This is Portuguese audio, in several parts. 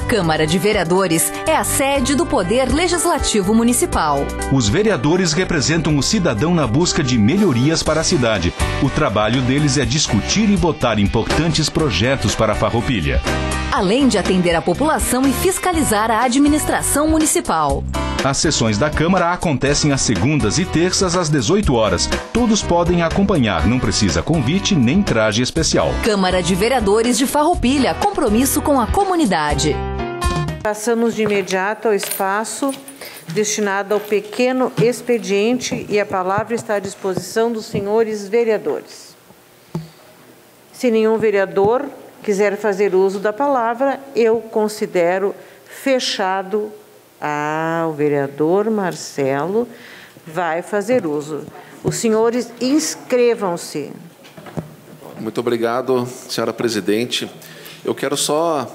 Câmara de Vereadores é a sede do Poder Legislativo Municipal. Os vereadores representam o cidadão na busca de melhorias para a cidade. O trabalho deles é discutir e votar importantes projetos para a Farroupilha, além de atender a população e fiscalizar a administração municipal. As sessões da Câmara acontecem às segundas e terças às 18 horas. Todos podem acompanhar, não precisa convite nem traje especial. Câmara de Vereadores de Farroupilha, compromisso com a comunidade. Passamos de imediato ao espaço destinado ao pequeno expediente e a palavra está à disposição dos senhores vereadores. Se nenhum vereador quiser fazer uso da palavra, eu considero fechado. O vereador Marcelo vai fazer uso. Os senhores inscrevam-se. Muito obrigado, senhora presidente. Eu quero só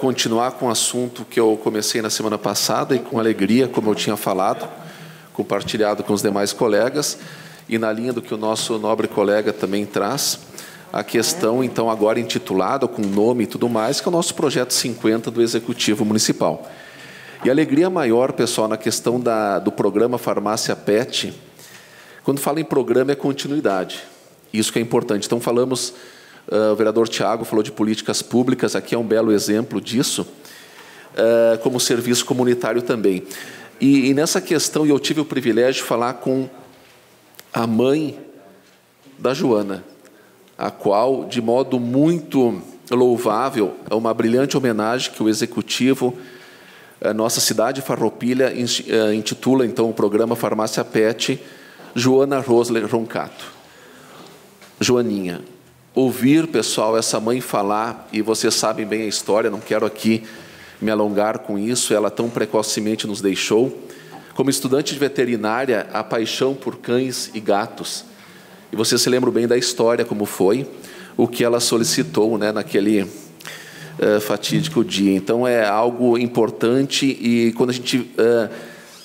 continuar com o assunto que eu comecei na semana passada e com alegria, como eu tinha falado, compartilhado com os demais colegas, e na linha do que o nosso nobre colega também traz, a questão, então, agora intitulada, com nome e tudo mais, que é o nosso projeto 50 do Executivo Municipal. E a alegria maior, pessoal, na questão do programa Farmácia PET, quando fala em programa é continuidade. Isso que é importante. Então, falamos, o vereador Tiago falou de políticas públicas, aqui é um belo exemplo disso, como serviço comunitário também. E nessa questão, eu tive o privilégio de falar com a mãe da Joana, a qual, de modo muito louvável, é uma brilhante homenagem que o Executivo, a nossa cidade Farroupilha, intitula, então, o programa Farmácia PET, Joana Rosler Roncato. Joaninha, ouvir, pessoal, essa mãe falar, e vocês sabem bem a história, não quero aqui me alongar com isso, ela tão precocemente nos deixou. Como estudante de veterinária, a paixão por cães e gatos. E vocês se lembram bem da história, como foi, o que ela solicitou, né, naquele fatídico dia. Então, é algo importante e quando a gente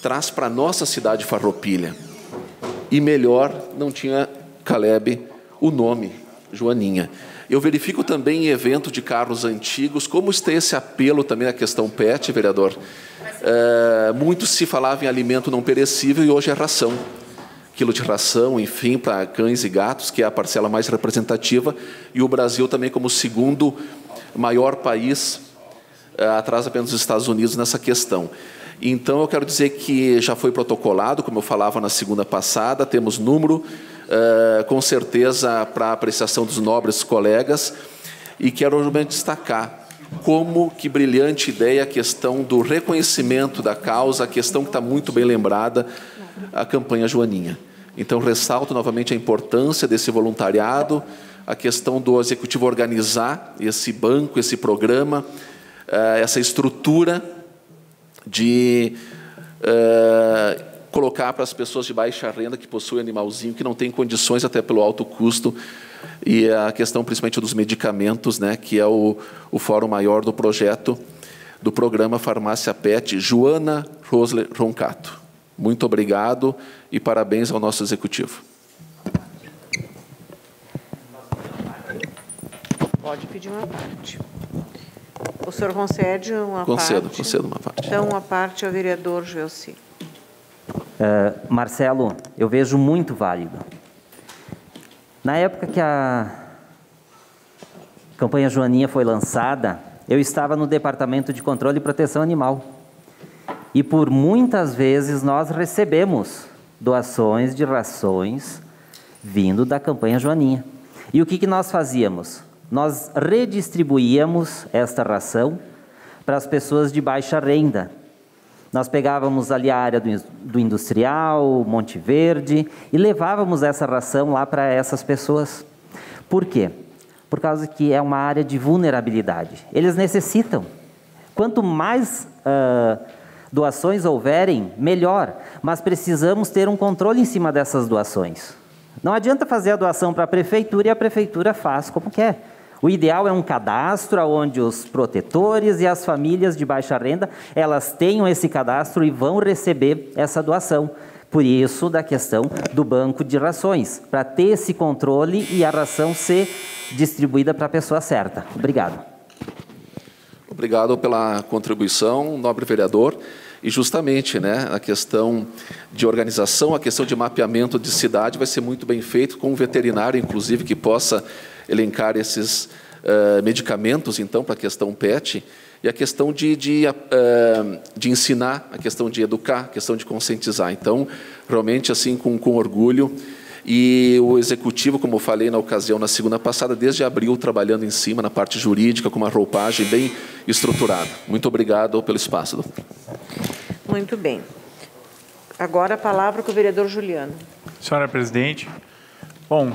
traz para a nossa cidade Farroupilha, e melhor, não tinha, Caleb, o nome, Joaninha. Eu verifico também em evento de carros antigos, como está esse apelo também à questão PET, vereador. Muito se falava em alimento não perecível e hoje é ração. Quilo de ração, enfim, para cães e gatos, que é a parcela mais representativa, e o Brasil também como segundo maior país, atrás apenas dos Estados Unidos nessa questão. Então, eu quero dizer que já foi protocolado, como eu falava na segunda passada, temos número, com certeza, para a apreciação dos nobres colegas, e quero realmente destacar como que brilhante ideia a questão do reconhecimento da causa, a questão que está muito bem lembrada, a campanha Joaninha. Então, ressalto novamente a importância desse voluntariado, a questão do Executivo organizar esse banco, esse programa, essa estrutura de colocar para as pessoas de baixa renda que possuem animalzinho, que não têm condições até pelo alto custo, e a questão principalmente dos medicamentos, né, que é o fórum maior do projeto, do programa Farmácia PET, Joana Rosler Roncato. Muito obrigado e parabéns ao nosso Executivo. Pode pedir uma parte. O senhor concede uma parte? Concedo uma parte. Então, uma parte ao vereador Joelci. Marcelo, eu vejo muito válido. Na época que a campanha Joaninha foi lançada, eu estava no Departamento de Controle e Proteção Animal. E por muitas vezes nós recebemos doações de rações vindo da campanha Joaninha. E o que nós fazíamos? Nós redistribuíamos esta ração para as pessoas de baixa renda. Nós pegávamos ali a área do Industrial, Monte Verde, e levávamos essa ração lá para essas pessoas. Por quê? Por causa que é uma área de vulnerabilidade. Eles necessitam. Quanto mais doações houverem, melhor. Mas precisamos ter um controle em cima dessas doações. Não adianta fazer a doação para a prefeitura e a prefeitura faz como quer. O ideal é um cadastro onde os protetores e as famílias de baixa renda, elas tenham esse cadastro e vão receber essa doação. Por isso, da questão do banco de rações, para ter esse controle e a ração ser distribuída para a pessoa certa. Obrigado. Obrigado pela contribuição, nobre vereador. E justamente, né, a questão de organização, a questão de mapeamento de cidade vai ser muito bem feito, com um veterinário, inclusive, que possa elencar esses medicamentos, então, para a questão PET, e a questão de ensinar, a questão de educar, a questão de conscientizar. Então, realmente, assim, com orgulho. E o Executivo, como eu falei na ocasião, na segunda passada, desde abril, trabalhando em cima, na parte jurídica, com uma roupagem bem estruturada. Muito obrigado pelo espaço, doutor. Muito bem. Agora a palavra com o vereador Juliano. Senhora Presidente, bom,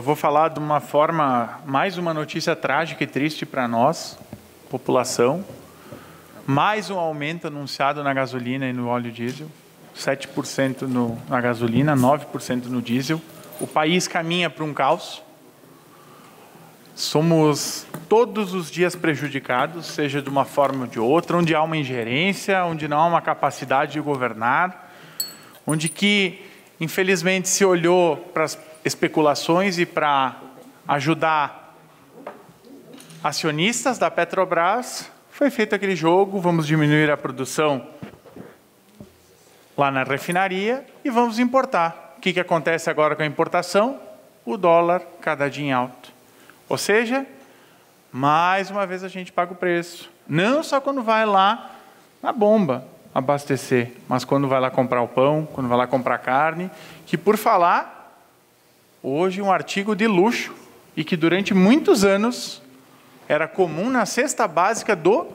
vou falar de uma forma, mais uma notícia trágica e triste para nós, população, mais um aumento anunciado na gasolina e no óleo diesel, 7% na gasolina, 9% no diesel. O país caminha para um caos. Somos todos os dias prejudicados, seja de uma forma ou de outra, onde há uma ingerência, onde não há uma capacidade de governar, onde que, infelizmente, se olhou para as especulações e para ajudar acionistas da Petrobras, foi feito aquele jogo, vamos diminuir a produção lá na refinaria e vamos importar. O que acontece agora com a importação? O dólar cada dia em alto. Ou seja, mais uma vez a gente paga o preço. Não só quando vai lá na bomba abastecer, mas quando vai lá comprar o pão, quando vai lá comprar carne, que por falar, hoje um artigo de luxo e que durante muitos anos era comum na cesta básica do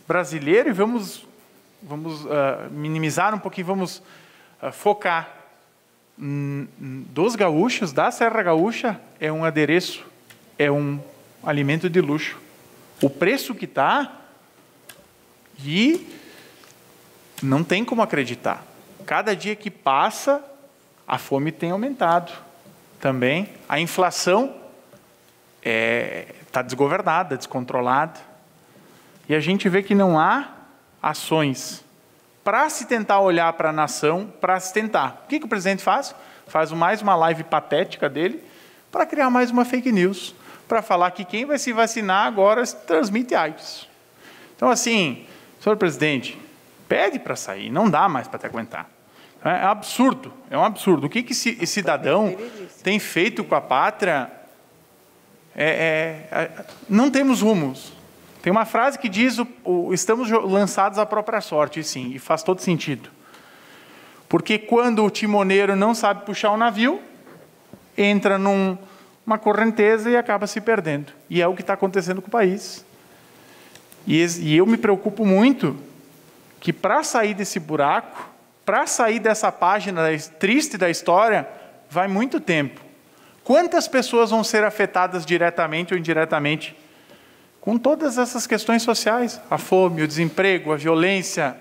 brasileiro, e vamos minimizar um pouquinho, vamos focar dos gaúchos, da Serra Gaúcha, é um adereço, é um alimento de luxo. O preço que está, e não tem como acreditar. Cada dia que passa, a fome tem aumentado também. A inflação está desgovernada, descontrolada. E a gente vê que não há ações para se tentar olhar para a nação, para se tentar. O que o presidente faz? Faz mais uma live patética dele para criar mais uma fake news, para falar que quem vai se vacinar agora transmite AIDS. Então, assim, senhor presidente, pede para sair, não dá mais para te aguentar. É absurdo, é um absurdo. O que esse cidadão tem feito com a pátria? Não temos rumos. Tem uma frase que diz, estamos lançados à própria sorte, sim, e faz todo sentido. Porque quando o timoneiro não sabe puxar o navio, entra numa correnteza e acaba se perdendo. E é o que está acontecendo com o país. E eu me preocupo muito que para sair desse buraco, para sair dessa página triste da história, vai muito tempo. Quantas pessoas vão ser afetadas diretamente ou indiretamente com todas essas questões sociais? A fome, o desemprego, a violência.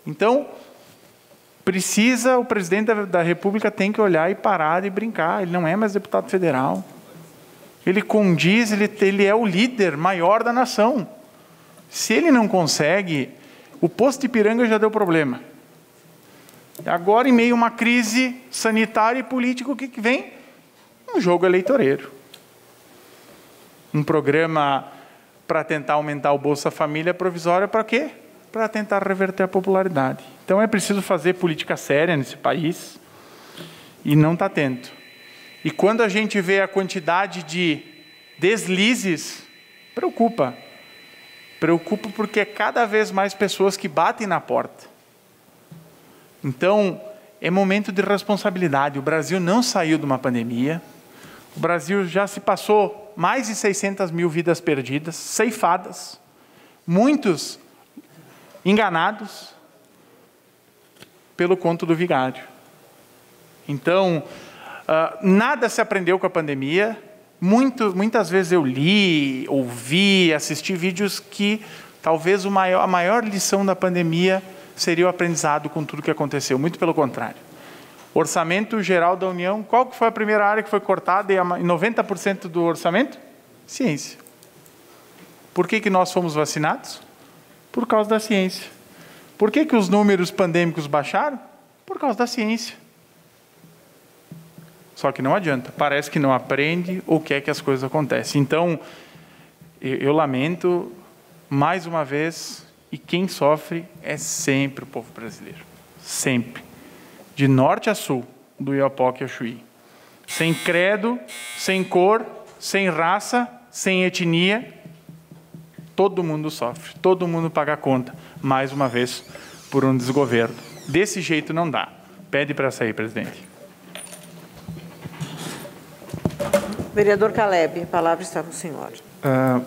Então, o presidente da República tem que olhar e parar de brincar. Ele não é mais deputado federal. Ele condiz, ele é o líder maior da nação. Se ele não consegue, o posto de Ipiranga já deu problema. Agora, em meio a uma crise sanitária e política, o que vem? Um jogo eleitoreiro. Um programa para tentar aumentar o Bolsa Família provisório, para quê? Para tentar reverter a popularidade. Então é preciso fazer política séria nesse país, e não está tendo. E quando a gente vê a quantidade de deslizes, preocupa. Preocupa porque é cada vez mais pessoas que batem na porta. Então, é momento de responsabilidade. O Brasil não saiu de uma pandemia. O Brasil já se passou mais de 600 mil vidas perdidas, ceifadas. Muitos enganados pelo conto do vigário. Então, nada se aprendeu com a pandemia. Muitas vezes eu li, ouvi, assisti vídeos que talvez a maior lição da pandemia seria o aprendizado com tudo que aconteceu. Muito pelo contrário. Orçamento Geral da União, qual que foi a primeira área que foi cortada em 90% do orçamento? Ciência. Por que nós fomos vacinados? Por causa da ciência. Por que os números pandêmicos baixaram? Por causa da ciência. Só que não adianta, parece que não aprende ou quer que as coisas acontecem. Então, Eu lamento, mais uma vez, e quem sofre é sempre o povo brasileiro. Sempre. De norte a sul, do Oiapoque ao Chuí. Sem credo, sem cor, sem raça, sem etnia, todo mundo sofre, todo mundo paga a conta, mais uma vez, por um desgoverno. Desse jeito não dá. Pede para sair, presidente. Vereador Caleb, a palavra está com o senhor.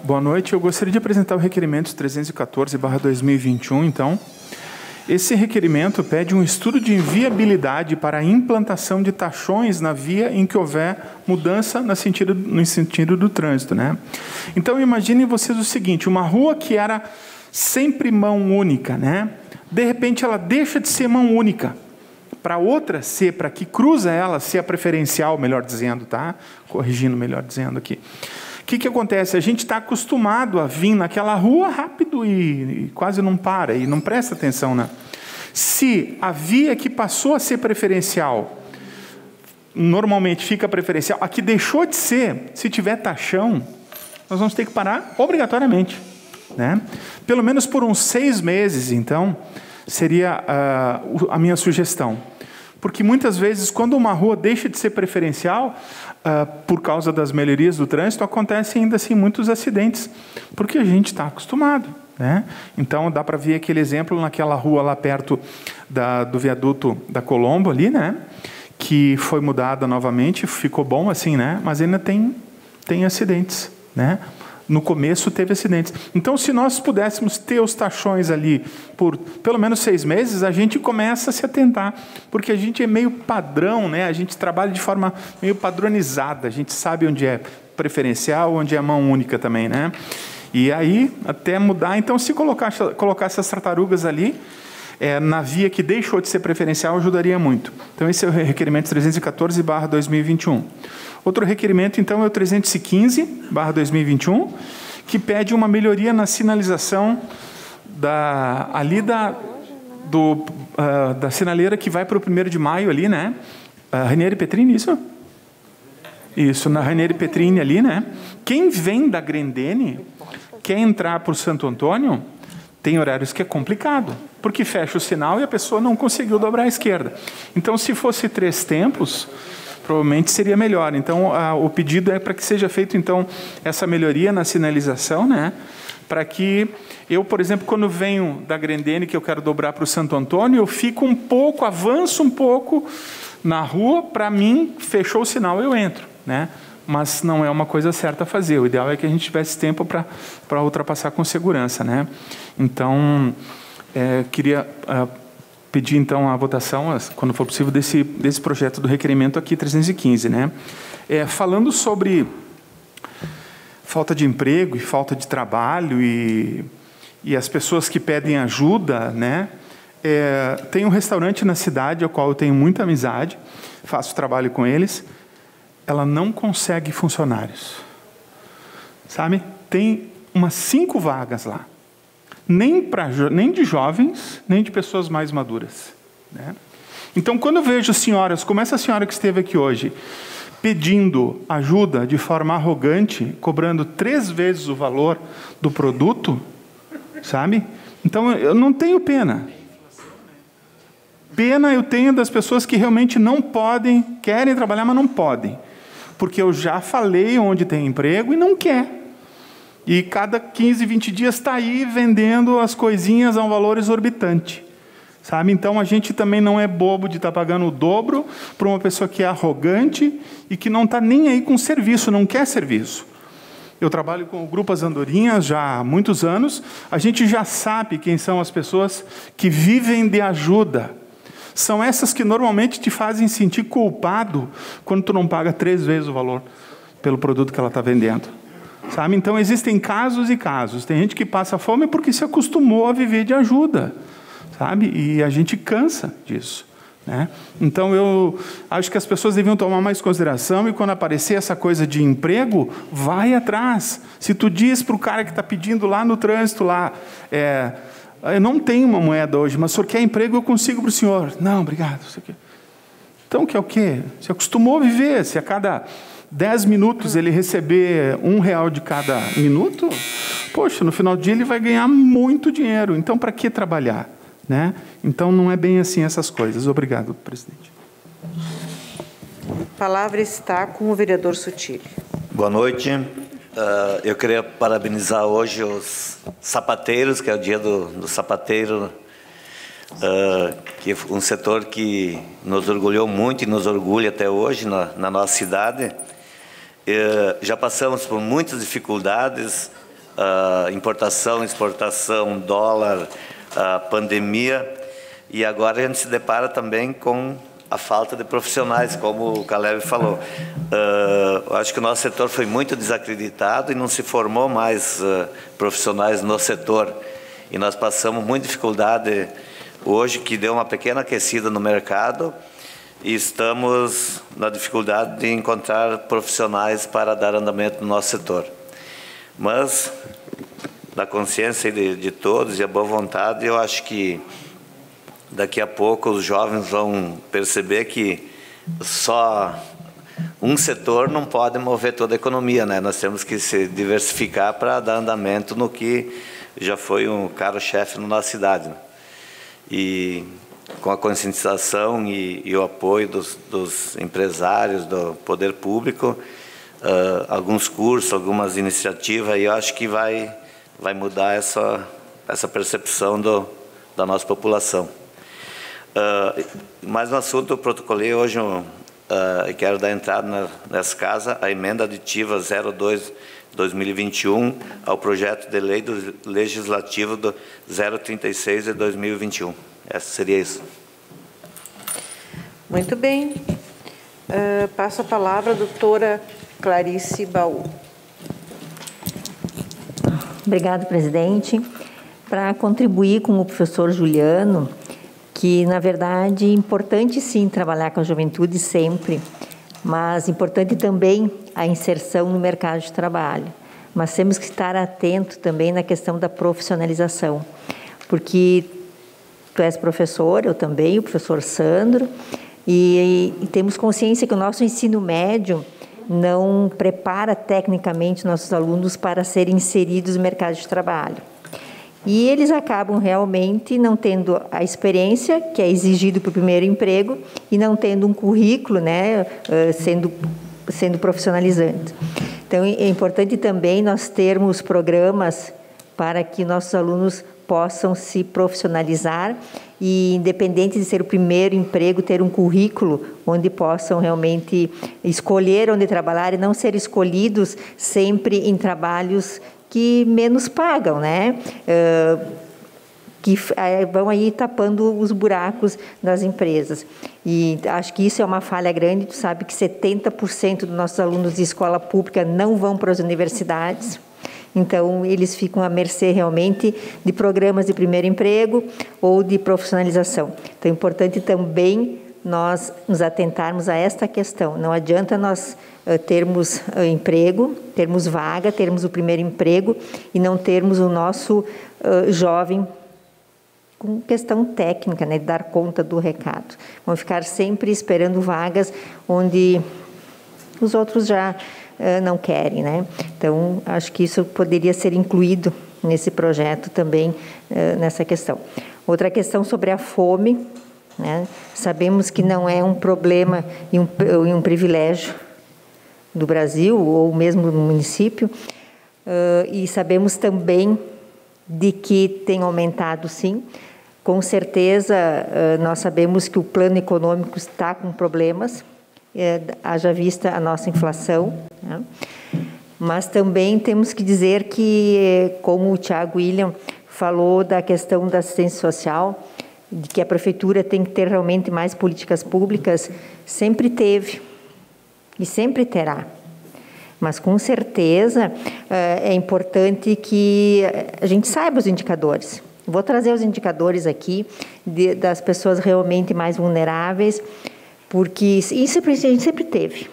Boa noite. Eu gostaria de apresentar o requerimento 314/2021, então. Esse requerimento pede um estudo de viabilidade para a implantação de taxões na via em que houver mudança no sentido do trânsito, né? Então, imaginem vocês o seguinte, uma rua que era sempre mão única, né? De repente, ela deixa de ser mão única, para outra ser, para que cruza ela, ser a preferencial, melhor dizendo, tá? Corrigindo, melhor dizendo aqui. O que acontece? A gente está acostumado a vir naquela rua rápido e quase não para, e não presta atenção, né? Se a via que passou a ser preferencial, normalmente fica preferencial, a que deixou de ser, se tiver taxão, nós vamos ter que parar obrigatoriamente, né? Pelo menos por uns 6 meses, então, seria a minha sugestão. Porque muitas vezes, quando uma rua deixa de ser preferencial, por causa das melhorias do trânsito, acontecem ainda assim muitos acidentes, porque a gente está acostumado, né? Então, dá para ver aquele exemplo naquela rua lá perto do viaduto da Colombo, ali, né? Que foi mudada novamente, ficou bom assim, né? Mas ainda tem acidentes, né? No começo teve acidentes. Então, se nós pudéssemos ter os taxões ali por pelo menos 6 meses, a gente começa a se atentar, porque a gente é meio padrão, né? A gente trabalha de forma meio padronizada, a gente sabe onde é preferencial, onde é mão única também, né? E aí, até mudar, então, se colocar essas tartarugas ali, na via que deixou de ser preferencial, ajudaria muito. Então, esse é o requerimento 314/2021. Outro requerimento, então, é o 315/2021, que pede uma melhoria na sinalização da sinaleira que vai para o 1º de maio ali, né? Ranieri Petrini, isso? Isso, na Ranieri Petrini ali, né? Quem vem da Grendene, quer entrar por Santo Antônio, tem horários que é complicado, porque fecha o sinal e a pessoa não conseguiu dobrar à esquerda. Então, se fosse 3 tempos, provavelmente seria melhor. Então, o pedido é para que seja feito, então, essa melhoria na sinalização, né? Para que eu, por exemplo, quando venho da Grendene, que eu quero dobrar para o Santo Antônio, eu fico avanço um pouco na rua, para mim, fechou o sinal, eu entro, né? Mas não é uma coisa certa a fazer. O ideal é que a gente tivesse tempo para ultrapassar com segurança, né? Então, queria pedir, então, a votação, quando for possível, desse projeto do requerimento aqui, 315, né? Falando sobre falta de emprego e falta de trabalho e as pessoas que pedem ajuda, né? Tem um restaurante na cidade, ao qual eu tenho muita amizade, faço trabalho com eles, ela não consegue funcionários, sabe? Tem umas 5 vagas lá, nem de jovens, nem de pessoas mais maduras, né? Então, quando eu vejo senhoras, como essa senhora que esteve aqui hoje, pedindo ajuda de forma arrogante, cobrando 3 vezes o valor do produto, sabe? Então, eu não tenho pena. Pena eu tenho das pessoas que realmente não podem, querem trabalhar, mas não podem. Porque eu já falei onde tem emprego e não quer. E cada 15, 20 dias está aí vendendo as coisinhas a um valor exorbitante. Sabe? Então, a gente também não é bobo de estar pagando o dobro para uma pessoa que é arrogante e que não está nem aí com serviço, não quer serviço. Eu trabalho com o Grupo As Andorinhas já há muitos anos. A gente já sabe quem são as pessoas que vivem de ajuda. São essas que normalmente te fazem sentir culpado quando tu não paga 3 vezes o valor pelo produto que ela está vendendo. Sabe? Então, existem casos e casos. Tem gente que passa fome porque se acostumou a viver de ajuda. Sabe? E a gente cansa disso, né? Então, eu acho que as pessoas deviam tomar mais consideração e quando aparecer essa coisa de emprego, vai atrás. Se tu diz para o cara que está pedindo lá no trânsito, eu não tenho uma moeda hoje, mas o senhor quer emprego, eu consigo para o senhor. Não, obrigado. Então, quer o quê? Se acostumou a viver, se a cada 10 minutos ele receber R$1 de cada minuto, poxa, no final do dia ele vai ganhar muito dinheiro. Então, para que trabalhar? Né? Então, não é bem assim essas coisas. Obrigado, presidente. A palavra está com o vereador Sutile. Boa noite. Eu queria parabenizar hoje os sapateiros, que é o dia do sapateiro, que é um setor que nos orgulhou muito e nos orgulha até hoje na nossa cidade. Já passamos por muitas dificuldades, importação, exportação, dólar, pandemia, e agora a gente se depara também com a falta de profissionais, como o Caleb falou. Eu acho que o nosso setor foi muito desacreditado e não se formou mais profissionais no setor. E nós passamos muita dificuldade hoje, que deu uma pequena aquecida no mercado, e estamos na dificuldade de encontrar profissionais para dar andamento no nosso setor. Mas, na consciência de todos e a boa vontade, eu acho que daqui a pouco os jovens vão perceber que só um setor não pode mover toda a economia, né? Nós temos que se diversificar para dar andamento no que já foi um carro-chefe na nossa cidade. E com a conscientização e o apoio dos empresários, do poder público, alguns cursos, algumas iniciativas, eu acho que vai mudar essa percepção da nossa população. Mais um assunto, eu protocolei hoje, e quero dar entrada nessa casa, a emenda aditiva 02/2021 ao projeto de lei legislativo do 036 de 2021. Seria isso. Muito bem. Passo a palavra à doutora Clarice Baú. Obrigada, presidente. Para contribuir com o professor Juliano, que, na verdade, é importante, sim, trabalhar com a juventude sempre, mas importante também a inserção no mercado de trabalho. Mas temos que estar atento também na questão da profissionalização, porque tu és professor, eu também, o professor Sandro, e temos consciência que o nosso ensino médio não prepara tecnicamente nossos alunos para serem inseridos no mercado de trabalho. E eles acabam realmente não tendo a experiência que é exigido para o primeiro emprego e não tendo um currículo, né, sendo profissionalizante. Então, é importante também nós termos programas para que nossos alunos possam se profissionalizar e, independente de ser o primeiro emprego, ter um currículo onde possam realmente escolher onde trabalhar e não ser escolhidos sempre em trabalhos que menos pagam, né? Que vão aí tapando os buracos das empresas. E acho que isso é uma falha grande. Tu sabe que 70% dos nossos alunos de escola pública não vão para as universidades. Então, eles ficam à mercê realmente de programas de primeiro emprego ou de profissionalização. Então, é importante também nós nos atentarmos a esta questão. Não adianta nós termos emprego, termos vaga, termos o primeiro emprego e não termos o nosso jovem com questão técnica, né, de dar conta do recado. Vão ficar sempre esperando vagas onde os outros já não querem, né? Então, acho que isso poderia ser incluído nesse projeto também, nessa questão. Outra questão sobre a fome, né? Sabemos que não é um problema e um privilégio do Brasil, ou mesmo do município, e sabemos também de que tem aumentado, sim. Com certeza, nós sabemos que o plano econômico está com problemas, haja vista a nossa inflação, né? Mas também temos que dizer que, como o Thiago William falou da questão da assistência social, de que a prefeitura tem que ter realmente mais políticas públicas, sempre teve e sempre terá. Mas, com certeza, é importante que a gente saiba os indicadores. Vou trazer os indicadores aqui das pessoas realmente mais vulneráveis, porque isso a gente sempre teve.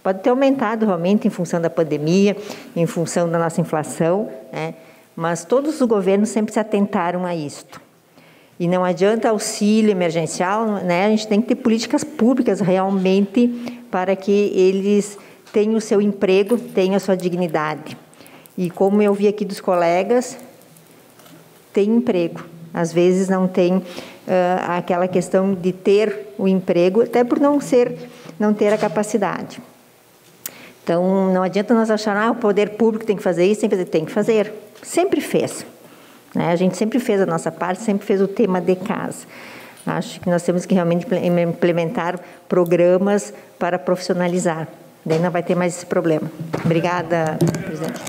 Pode ter aumentado realmente em função da pandemia, em função da nossa inflação, né? Mas todos os governos sempre se atentaram a isto. E não adianta auxílio emergencial, né? A gente tem que ter políticas públicas realmente para que eles tenham o seu emprego, tenham a sua dignidade. E como eu vi aqui dos colegas, tem emprego. Às vezes não tem aquela questão de ter o emprego, até por não ter a capacidade. Então, não adianta nós achar, o poder público tem que fazer isso, tem que fazer. Sempre fez. Né? A gente sempre fez a nossa parte, sempre fez o tema de casa. Acho que nós temos que realmente implementar programas para profissionalizar. Daí não vai ter mais esse problema. Obrigada, presidente.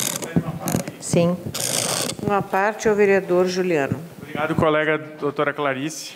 Sim. Uma parte ao vereador Juliano. Obrigado, colega doutora Clarice.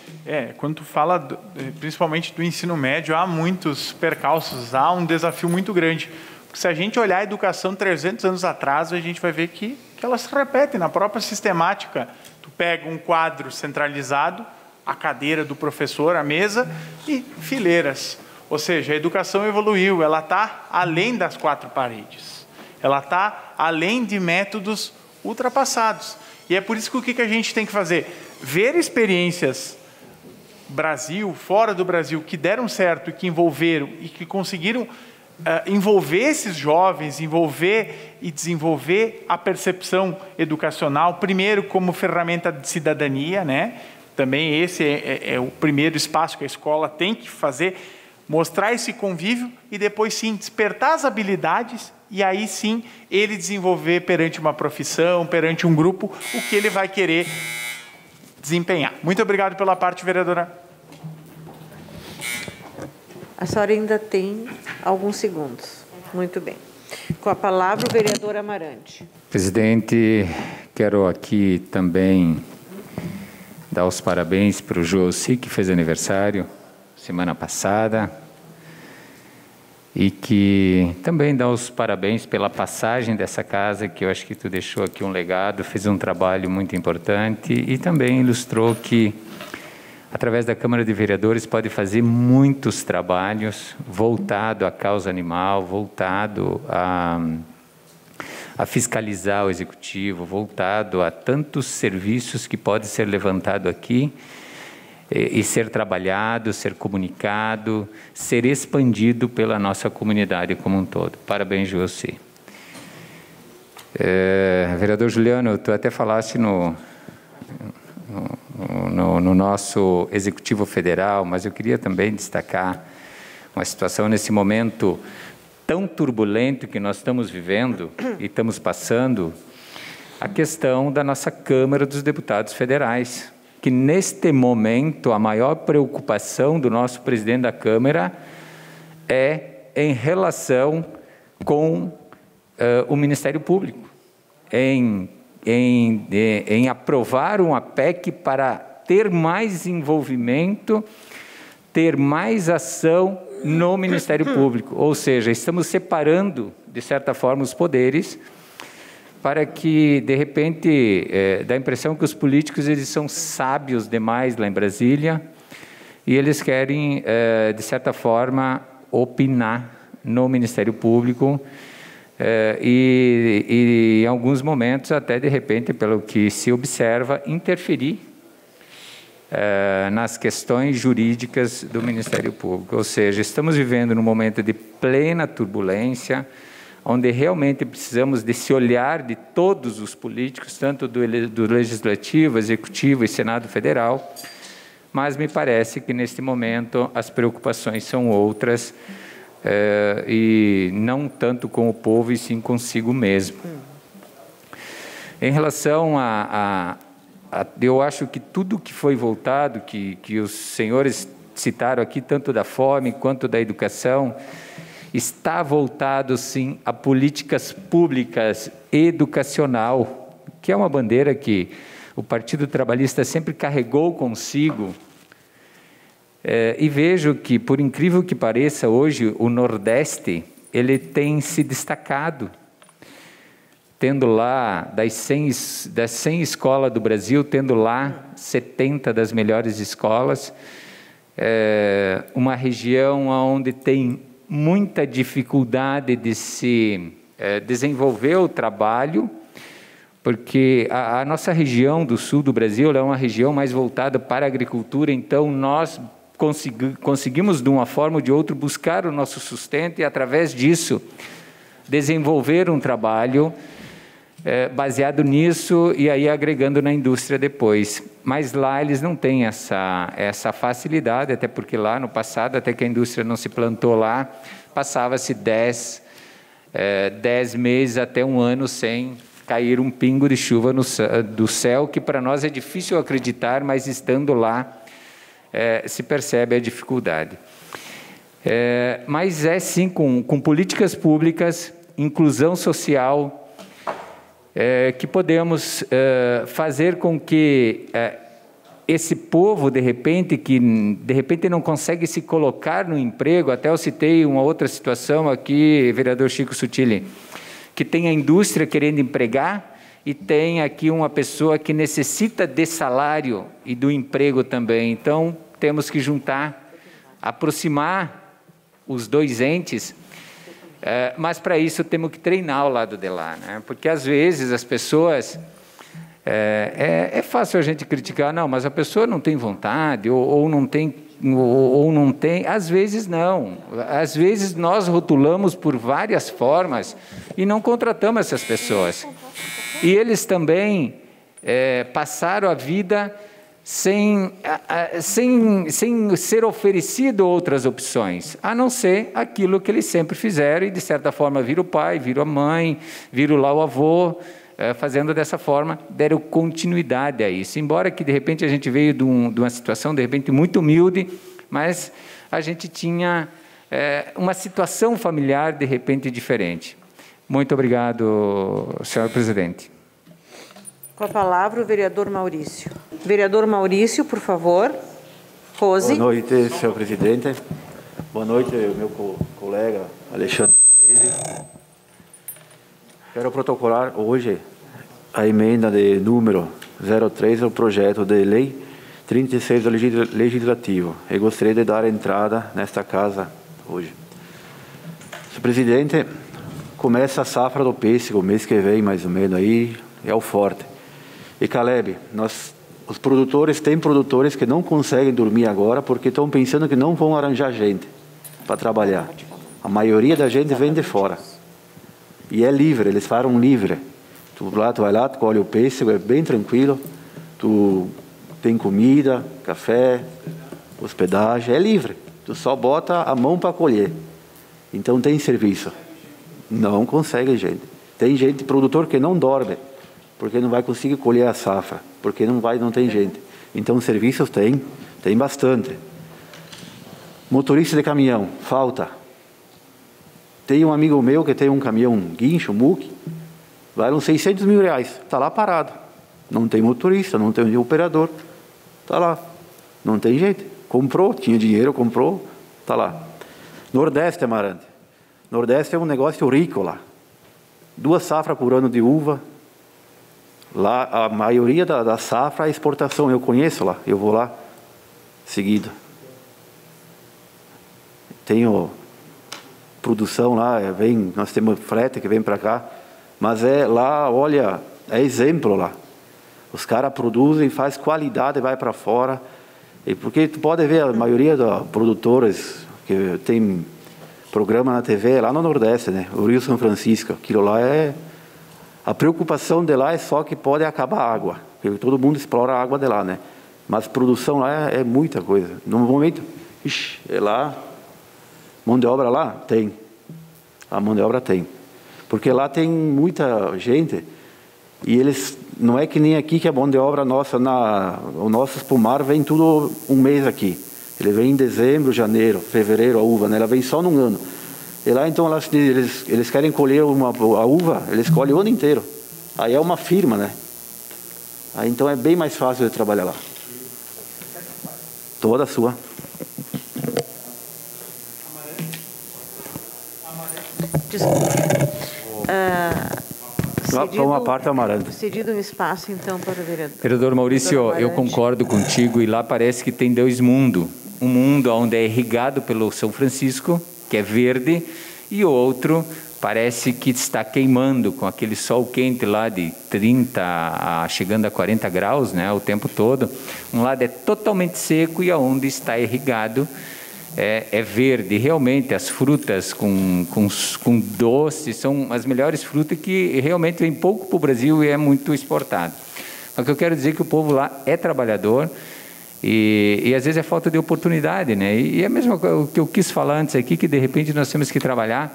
Quando tu fala principalmente do ensino médio, há muitos percalços, há um desafio muito grande. Porque se a gente olhar a educação 300 anos atrás, a gente vai ver que ela se repete na própria sistemática. Tu pega um quadro centralizado, a cadeira do professor, a mesa e fileiras. Ou seja, a educação evoluiu, ela está além das 4 paredes. Ela está além de métodos ultrapassados. E é por isso que o que a gente tem que fazer? Ver experiências Brasil, fora do Brasil, que deram certo e que envolveram e que conseguiram envolver esses jovens, envolver e desenvolver a percepção educacional, primeiro como ferramenta de cidadania, né? Também esse é o primeiro espaço que a escola tem que fazer, mostrar esse convívio e depois sim despertar as habilidades e aí sim ele desenvolver perante uma profissão, perante um grupo, o que ele vai querer desempenhar. Muito obrigado pela parte, vereadora. A senhora ainda tem alguns segundos. Muito bem. Com a palavra, o vereador Amarante. Presidente, quero aqui também dar os parabéns para o Josi, que fez aniversário semana passada, e que também dar os parabéns pela passagem dessa casa, que eu acho que tu deixou aqui um legado, fez um trabalho muito importante e também ilustrou que através da Câmara de Vereadores pode fazer muitos trabalhos voltado à causa animal, voltado a fiscalizar o executivo, voltado a tantos serviços que pode ser levantado aqui e ser trabalhado, ser comunicado, ser expandido pela nossa comunidade como um todo. Parabéns, Josi. Vereador Juliano, tu até falaste no nosso Executivo Federal, mas eu queria também destacar uma situação nesse momento tão turbulento que nós estamos vivendo e estamos passando, a questão da nossa Câmara dos Deputados Federais, que neste momento a maior preocupação do nosso presidente da Câmara é em relação com o Ministério Público, em aprovar uma PEC para ter mais envolvimento, ter mais ação no Ministério Público. Ou seja, estamos separando, de certa forma, os poderes para que, de repente, dá a impressão que os políticos eles são sábios demais lá em Brasília e eles querem, de certa forma, opinar no Ministério Público e em alguns momentos, até de repente, pelo que se observa, interferir nas questões jurídicas do Ministério Público. Ou seja, estamos vivendo num momento de plena turbulência, onde realmente precisamos desse olhar de todos os políticos, tanto do Legislativo, Executivo e Senado Federal, mas me parece que, neste momento, as preocupações são outras, e não tanto com o povo, e sim consigo mesmo. Em relação eu acho que tudo que foi voltado, que os senhores citaram aqui, tanto da fome quanto da educação, está voltado, sim, a políticas públicas educacional, que é uma bandeira que o Partido Trabalhista sempre carregou consigo. E vejo que, por incrível que pareça, hoje o Nordeste ele tem se destacado, tendo lá das 100 escolas do Brasil, tendo lá 70 das melhores escolas, uma região onde tem muita dificuldade de se desenvolver o trabalho, porque a nossa região do sul do Brasil é uma região mais voltada para a agricultura, então nós conseguimos de uma forma ou de outra buscar o nosso sustento e através disso desenvolver um trabalho baseado nisso e aí agregando na indústria depois. Mas lá eles não têm essa facilidade, até porque lá no passado, até que a indústria não se plantou lá, passava-se 10 meses até um ano sem cair um pingo de chuva do céu, que para nós é difícil acreditar, mas estando lá se percebe a dificuldade. Mas sim com políticas públicas, inclusão social, que podemos fazer com que esse povo, de repente não consegue se colocar no emprego. Até eu citei uma outra situação aqui, vereador Chico Sutili, que tem a indústria querendo empregar e tem aqui uma pessoa que necessita de salário e do emprego também. Então, temos que juntar, aproximar os dois entes, mas para isso temos que treinar ao lado de lá, né? Porque às vezes as pessoas, é fácil a gente criticar, não, mas a pessoa não tem vontade, ou não tem, às vezes não, às vezes nós rotulamos por várias formas e não contratamos essas pessoas. E eles também passaram a vida sem ser oferecido outras opções, a não ser aquilo que eles sempre fizeram e, de certa forma, viram o pai, viram a mãe, viram lá o avô, fazendo dessa forma, deram continuidade a isso. Embora que, de repente, a gente veio de uma situação, de repente, muito humilde, mas a gente tinha uma situação familiar, de repente, diferente. Muito obrigado, senhor presidente. Com a palavra, o vereador Maurício. Vereador Maurício, por favor. Rose. Boa noite, senhor presidente. Boa noite, meu colega Alexandre Paese. Quero protocolar hoje a emenda de número 03 ao projeto de lei 36 do Legislativo. E gostaria de dar entrada nesta casa hoje. Senhor presidente, começa a safra do pêssego, mês que vem, mais ou menos, aí é o forte. E Caleb, os produtores, tem produtores que não conseguem dormir agora porque estão pensando que não vão arranjar gente para trabalhar. A maioria da gente vem de fora. E é livre, eles falam livre. Tu vai lá, tu colhe o pêssego, é bem tranquilo. Tu tem comida, café, hospedagem, é livre. Tu só bota a mão para colher. Então tem serviço. Não consegue gente. Tem gente, produtor que não dorme, porque não vai conseguir colher a safra, porque não tem gente. Então, serviços tem bastante. Motorista de caminhão, falta. Tem um amigo meu que tem um caminhão guincho, muque, vale uns 600 mil reais, está lá parado. Não tem motorista, não tem operador, está lá. Não tem gente. Comprou, tinha dinheiro, comprou, está lá. Nordeste, Amarante. Nordeste é um negócio rico lá. 2 safras por ano de uva. Lá, a maioria da safra é exportação. Eu conheço lá, eu vou lá seguido. Tenho produção lá, nós temos frete que vem para cá. Mas lá, olha, é exemplo lá. Os caras produzem, faz qualidade, vai para fora. E porque tu pode ver a maioria dos produtores que tem programa na TV lá no Nordeste, né? O Rio São Francisco, aquilo lá a preocupação de lá é só que pode acabar a água, porque todo mundo explora a água de lá, né? Mas produção lá é muita coisa. No momento, lá, mão de obra lá tem. A mão de obra tem. Porque lá tem muita gente e eles, não é que nem aqui que a mão de obra nossa, o nosso espumar vem tudo um mês aqui. Ele vem em dezembro, janeiro, fevereiro, a uva, né? Ela vem só num ano. E lá, então, eles querem colher a uva, eles colhem o ano inteiro. Aí é uma firma, né? Aí, então, é bem mais fácil de trabalhar lá. Toda sua. Desculpa. Uma parte Amarante. Cedido um espaço, então, para o vereador. Vereador Maurício, eu concordo contigo, e lá parece que tem 2 mundos. Um mundo onde é irrigado pelo São Francisco, que é verde, e o outro parece que está queimando com aquele sol quente lá de 30 chegando a 40 graus, né, o tempo todo. Um lado é totalmente seco e aonde está irrigado é verde. Realmente, as frutas com doce são as melhores frutas que realmente vem pouco para o Brasil e é muito exportado. Mas o que eu quero dizer é que o povo lá é trabalhador e às vezes é falta de oportunidade, né? E é mesmo o que eu quis falar antes aqui, que de repente nós temos que trabalhar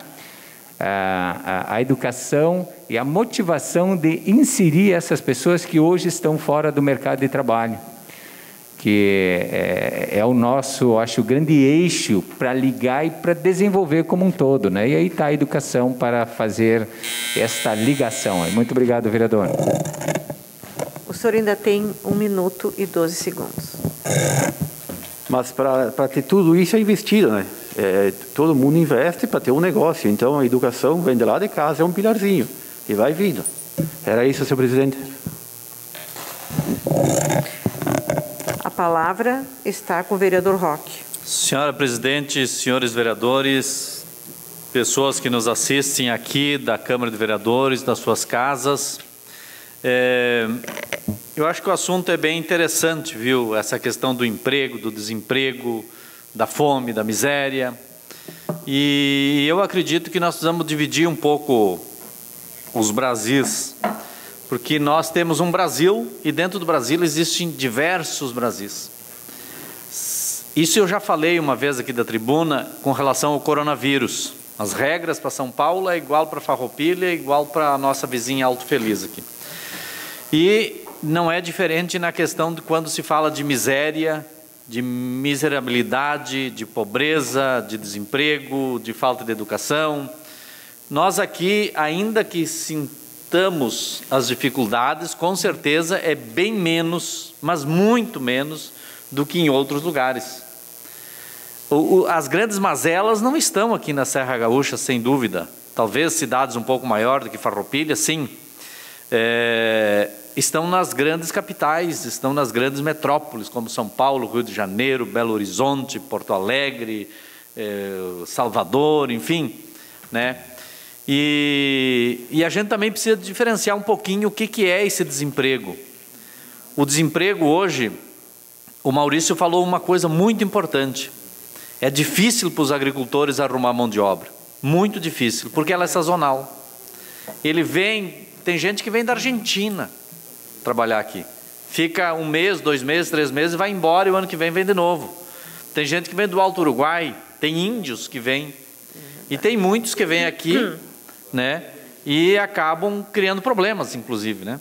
a educação e a motivação de inserir essas pessoas que hoje estão fora do mercado de trabalho, que é o nosso, acho, grande eixo para ligar e para desenvolver como um todo, né? E aí está a educação para fazer esta ligação. Muito obrigado, vereador. O senhor ainda tem 1 minuto e 12 segundos. Mas para ter tudo isso é investido, né? Todo mundo investe para ter um negócio. Então, a educação vem de lá de casa, é um pilarzinho. E vai vindo. Era isso, senhor presidente. A palavra está com o vereador Roque. Senhora presidente, senhores vereadores, pessoas que nos assistem aqui da Câmara de Vereadores, das suas casas. Eu acho que o assunto é bem interessante, viu? Essa questão do emprego, do desemprego, da fome, da miséria. E eu acredito que nós precisamos dividir um pouco os Brasis, porque nós temos um Brasil e dentro do Brasil existem diversos Brasis. Isso eu já falei uma vez aqui da tribuna com relação ao coronavírus. As regras para São Paulo é igual para Farroupilha, é igual para a nossa vizinha Alto Feliz aqui. E não é diferente na questão de quando se fala de miséria, de miserabilidade, de pobreza, de desemprego, de falta de educação. Nós aqui, ainda que sintamos as dificuldades, com certeza é bem menos, mas muito menos do que em outros lugares. As grandes mazelas não estão aqui na Serra Gaúcha, sem dúvida. Talvez cidades um pouco maiores do que Farroupilha, sim. Estão nas grandes capitais, estão nas grandes metrópoles, como São Paulo, Rio de Janeiro, Belo Horizonte, Porto Alegre, Salvador, enfim, né? E a gente também precisa diferenciar um pouquinho o que é esse desemprego. O desemprego hoje, o Maurício falou uma coisa muito importante. É difícil para os agricultores arrumar mão de obra, muito difícil, porque ela é sazonal. Tem gente que vem da Argentina trabalhar aqui. Fica 1 mês, 2 meses, 3 meses e vai embora e o ano que vem de novo. Tem gente que vem do Alto Uruguai, tem índios que vêm. E tem muitos que vêm aqui, né? E acabam criando problemas, inclusive, né?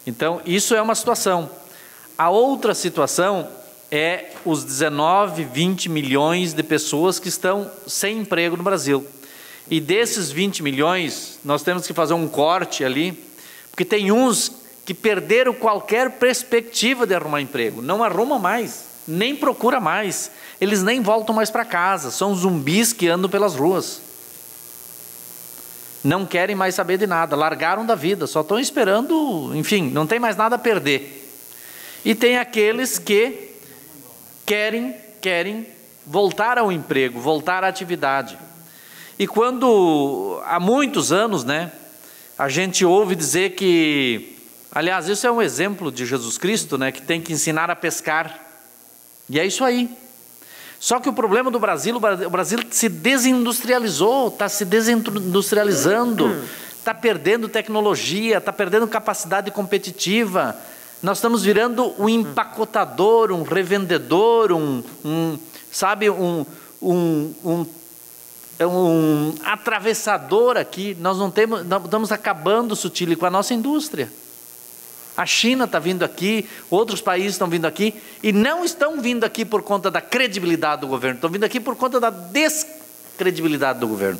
Então, isso é uma situação. A outra situação é os 19, 20 milhões de pessoas que estão sem emprego no Brasil. E desses 20 milhões, nós temos que fazer um corte ali, porque tem uns que perderam qualquer perspectiva de arrumar emprego, não arrumam mais, nem procura mais, eles nem voltam mais para casa, são zumbis que andam pelas ruas. Não querem mais saber de nada, largaram da vida, só estão esperando, enfim, não tem mais nada a perder. E tem aqueles que querem voltar ao emprego, voltar à atividade. E quando, há muitos anos, né, a gente ouve dizer que, aliás, isso é um exemplo de Jesus Cristo, né, que tem que ensinar a pescar. E é isso aí. Só que o problema do Brasil, o Brasil se desindustrializou, está se desindustrializando, está perdendo tecnologia, está perdendo capacidade competitiva. Nós estamos virando um empacotador, um revendedor, um atravessador aqui. Nós estamos acabando, Sutili, com a nossa indústria. A China está vindo aqui, outros países estão vindo aqui, e não estão vindo aqui por conta da credibilidade do governo, estão vindo aqui por conta da descredibilidade do governo.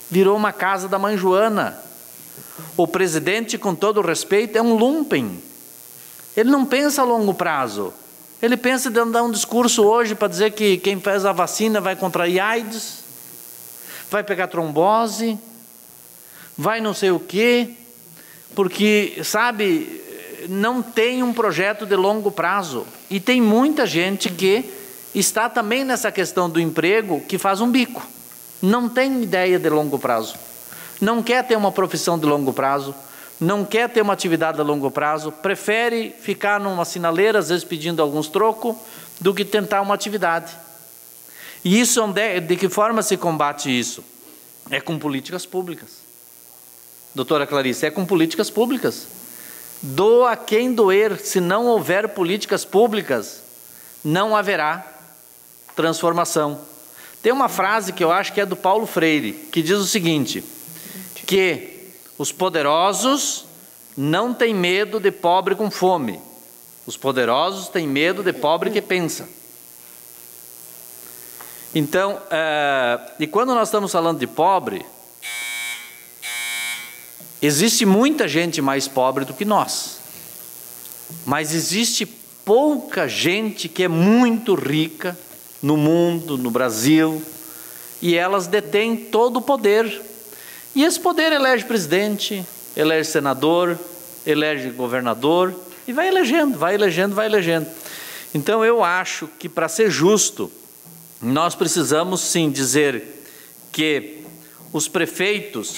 Virou uma casa da mãe Joana. O presidente, com todo o respeito, é um lumpen. Ele não pensa a longo prazo. Ele pensa em dar um discurso hoje para dizer que quem faz a vacina vai contrair AIDS, vai pegar trombose, vai não sei o quê, porque, sabe, não tem um projeto de longo prazo. E tem muita gente que está também nessa questão do emprego que faz um bico. Não tem ideia de longo prazo. Não quer ter uma profissão de longo prazo, não quer ter uma atividade a longo prazo, prefere ficar numa sinaleira, às vezes pedindo alguns trocos, do que tentar uma atividade. E isso, de que forma se combate isso? É com políticas públicas. Doutora Clarice, é com políticas públicas. Doa quem doer, se não houver políticas públicas, não haverá transformação. Tem uma frase que eu acho que é do Paulo Freire, que diz o seguinte, que os poderosos não têm medo de pobre com fome, os poderosos têm medo de pobre que pensa. Então, e quando nós estamos falando de pobre, existe muita gente mais pobre do que nós, mas existe pouca gente que é muito rica no mundo, no Brasil, e elas detêm todo o poder. E esse poder elege presidente, elege senador, elege governador, e vai elegendo, vai elegendo, vai elegendo. Então eu acho que, para ser justo, nós precisamos sim dizer que os prefeitos,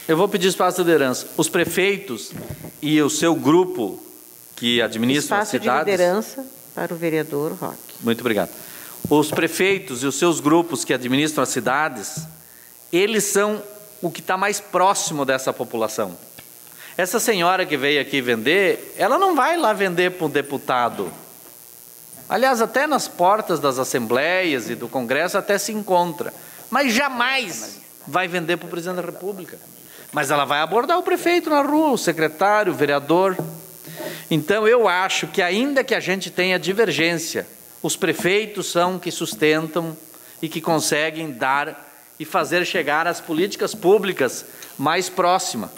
eu vou pedir espaço de liderança, os prefeitos e o seu grupo que administra as cidades... Espaço de liderança para o vereador Roque. Muito obrigado. Os prefeitos e os seus grupos que administram as cidades, eles são o que está mais próximo dessa população. Essa senhora que veio aqui vender, ela não vai lá vender para um deputado. Aliás, até nas portas das assembleias e do Congresso até se encontra. Mas jamais vai vender para o presidente da República. Mas ela vai abordar o prefeito na rua, o secretário, o vereador. Então, eu acho que, ainda que a gente tenha divergência, os prefeitos são que sustentam e que conseguem dar e fazer chegar as políticas públicas mais próxima.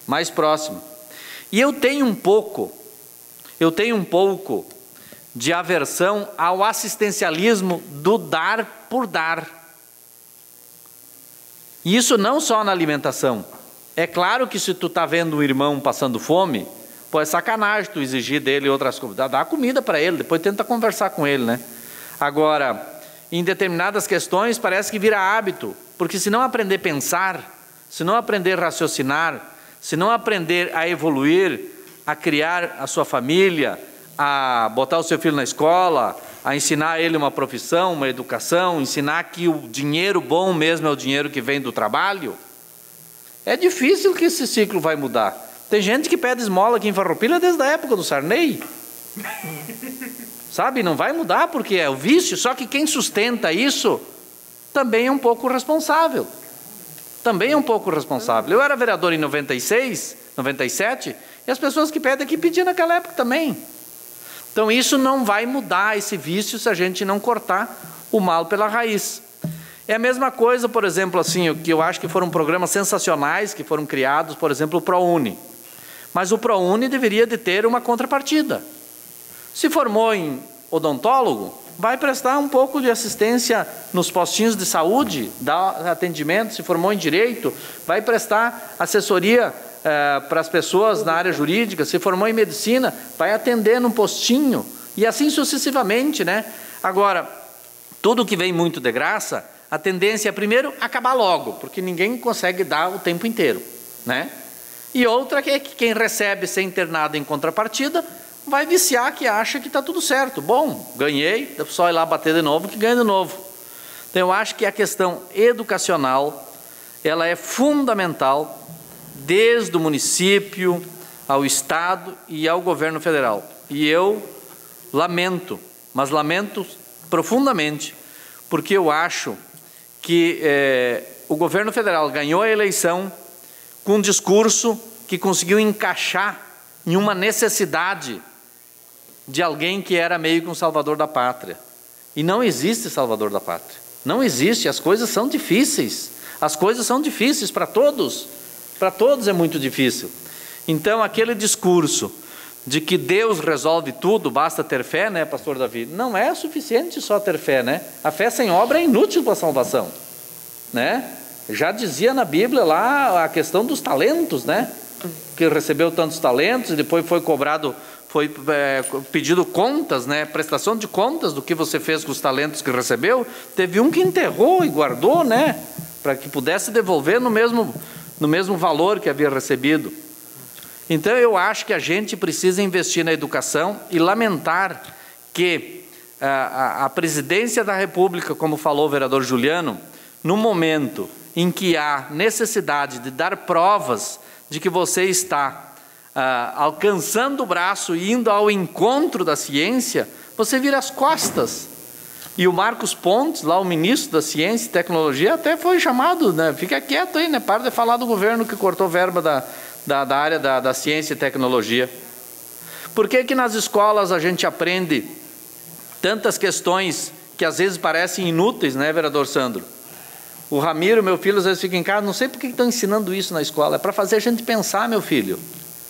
Mais próxima. E eu tenho um pouco de aversão ao assistencialismo do dar por dar. E isso não só na alimentação. É claro que se tu está vendo um irmão passando fome, pô, é sacanagem tu exigir dele outras coisas. Dá comida para ele, depois tenta conversar com ele, né? Agora, em determinadas questões parece que vira hábito, porque se não aprender a pensar, se não aprender a raciocinar, se não aprender a evoluir, a criar a sua família, a botar o seu filho na escola, a ensinar ele uma profissão, uma educação, ensinar que o dinheiro bom mesmo é o dinheiro que vem do trabalho, é difícil que esse ciclo vai mudar. Tem gente que pede esmola aqui em Farroupilha desde a época do Sarney. Sabe, não vai mudar porque é o vício, só que quem sustenta isso também é um pouco responsável. Também é um pouco responsável. Eu era vereador em 96, 97, e as pessoas que pedem aqui pediam naquela época também. Então isso não vai mudar esse vício se a gente não cortar o mal pela raiz. É a mesma coisa, por exemplo, assim, o que eu acho que foram programas sensacionais que foram criados, por exemplo, o ProUni. Mas o ProUni deveria de ter uma contrapartida. Se formou em odontólogo, vai prestar um pouco de assistência nos postinhos de saúde, dar atendimento. Se formou em direito, vai prestar assessoria para as pessoas na área jurídica. Se formou em medicina, vai atender num postinho, e assim sucessivamente, né? Agora, tudo que vem muito de graça, a tendência é, primeiro, acabar logo, porque ninguém consegue dar o tempo inteiro, né? E outra é que quem recebe sem ter nada em contrapartida vai viciar, que acha que está tudo certo. Bom, ganhei, é só ir lá bater de novo que ganha de novo. Então eu acho que a questão educacional, ela é fundamental, desde o município, ao Estado e ao governo federal. E eu lamento, mas lamento profundamente, porque eu acho que o governo federal ganhou a eleição com um discurso que conseguiu encaixar em uma necessidade de alguém que era meio que um salvador da pátria. E não existe salvador da pátria. Não existe, as coisas são difíceis. As coisas são difíceis para todos. Para todos é muito difícil. Então, aquele discurso de que Deus resolve tudo, basta ter fé, né, pastor Davi? Não é suficiente só ter fé, né? A fé sem obra é inútil para a salvação, né? Já dizia na Bíblia lá a questão dos talentos, né? Que recebeu tantos talentos e depois foi cobrado, foi pedido contas, né? Prestação de contas do que você fez com os talentos que recebeu. Teve um que enterrou e guardou, né? Para que pudesse devolver no mesmo no mesmo valor que havia recebido. Então, eu acho que a gente precisa investir na educação e lamentar que a presidência da República, como falou o vereador Juliano, no momento em que há necessidade de dar provas de que você está alcançando o braço e indo ao encontro da ciência, você vira as costas. E o Marcos Pontes, lá o ministro da Ciência e Tecnologia, até foi chamado, né? Fica quieto aí, né? Para de falar do governo que cortou verba da área da ciência e tecnologia. Por que que nas escolas a gente aprende tantas questões que às vezes parecem inúteis, né, vereador Sandro? O Ramiro, meu filho, às vezes fica em casa, não sei por que estão ensinando isso na escola, é para fazer a gente pensar, meu filho.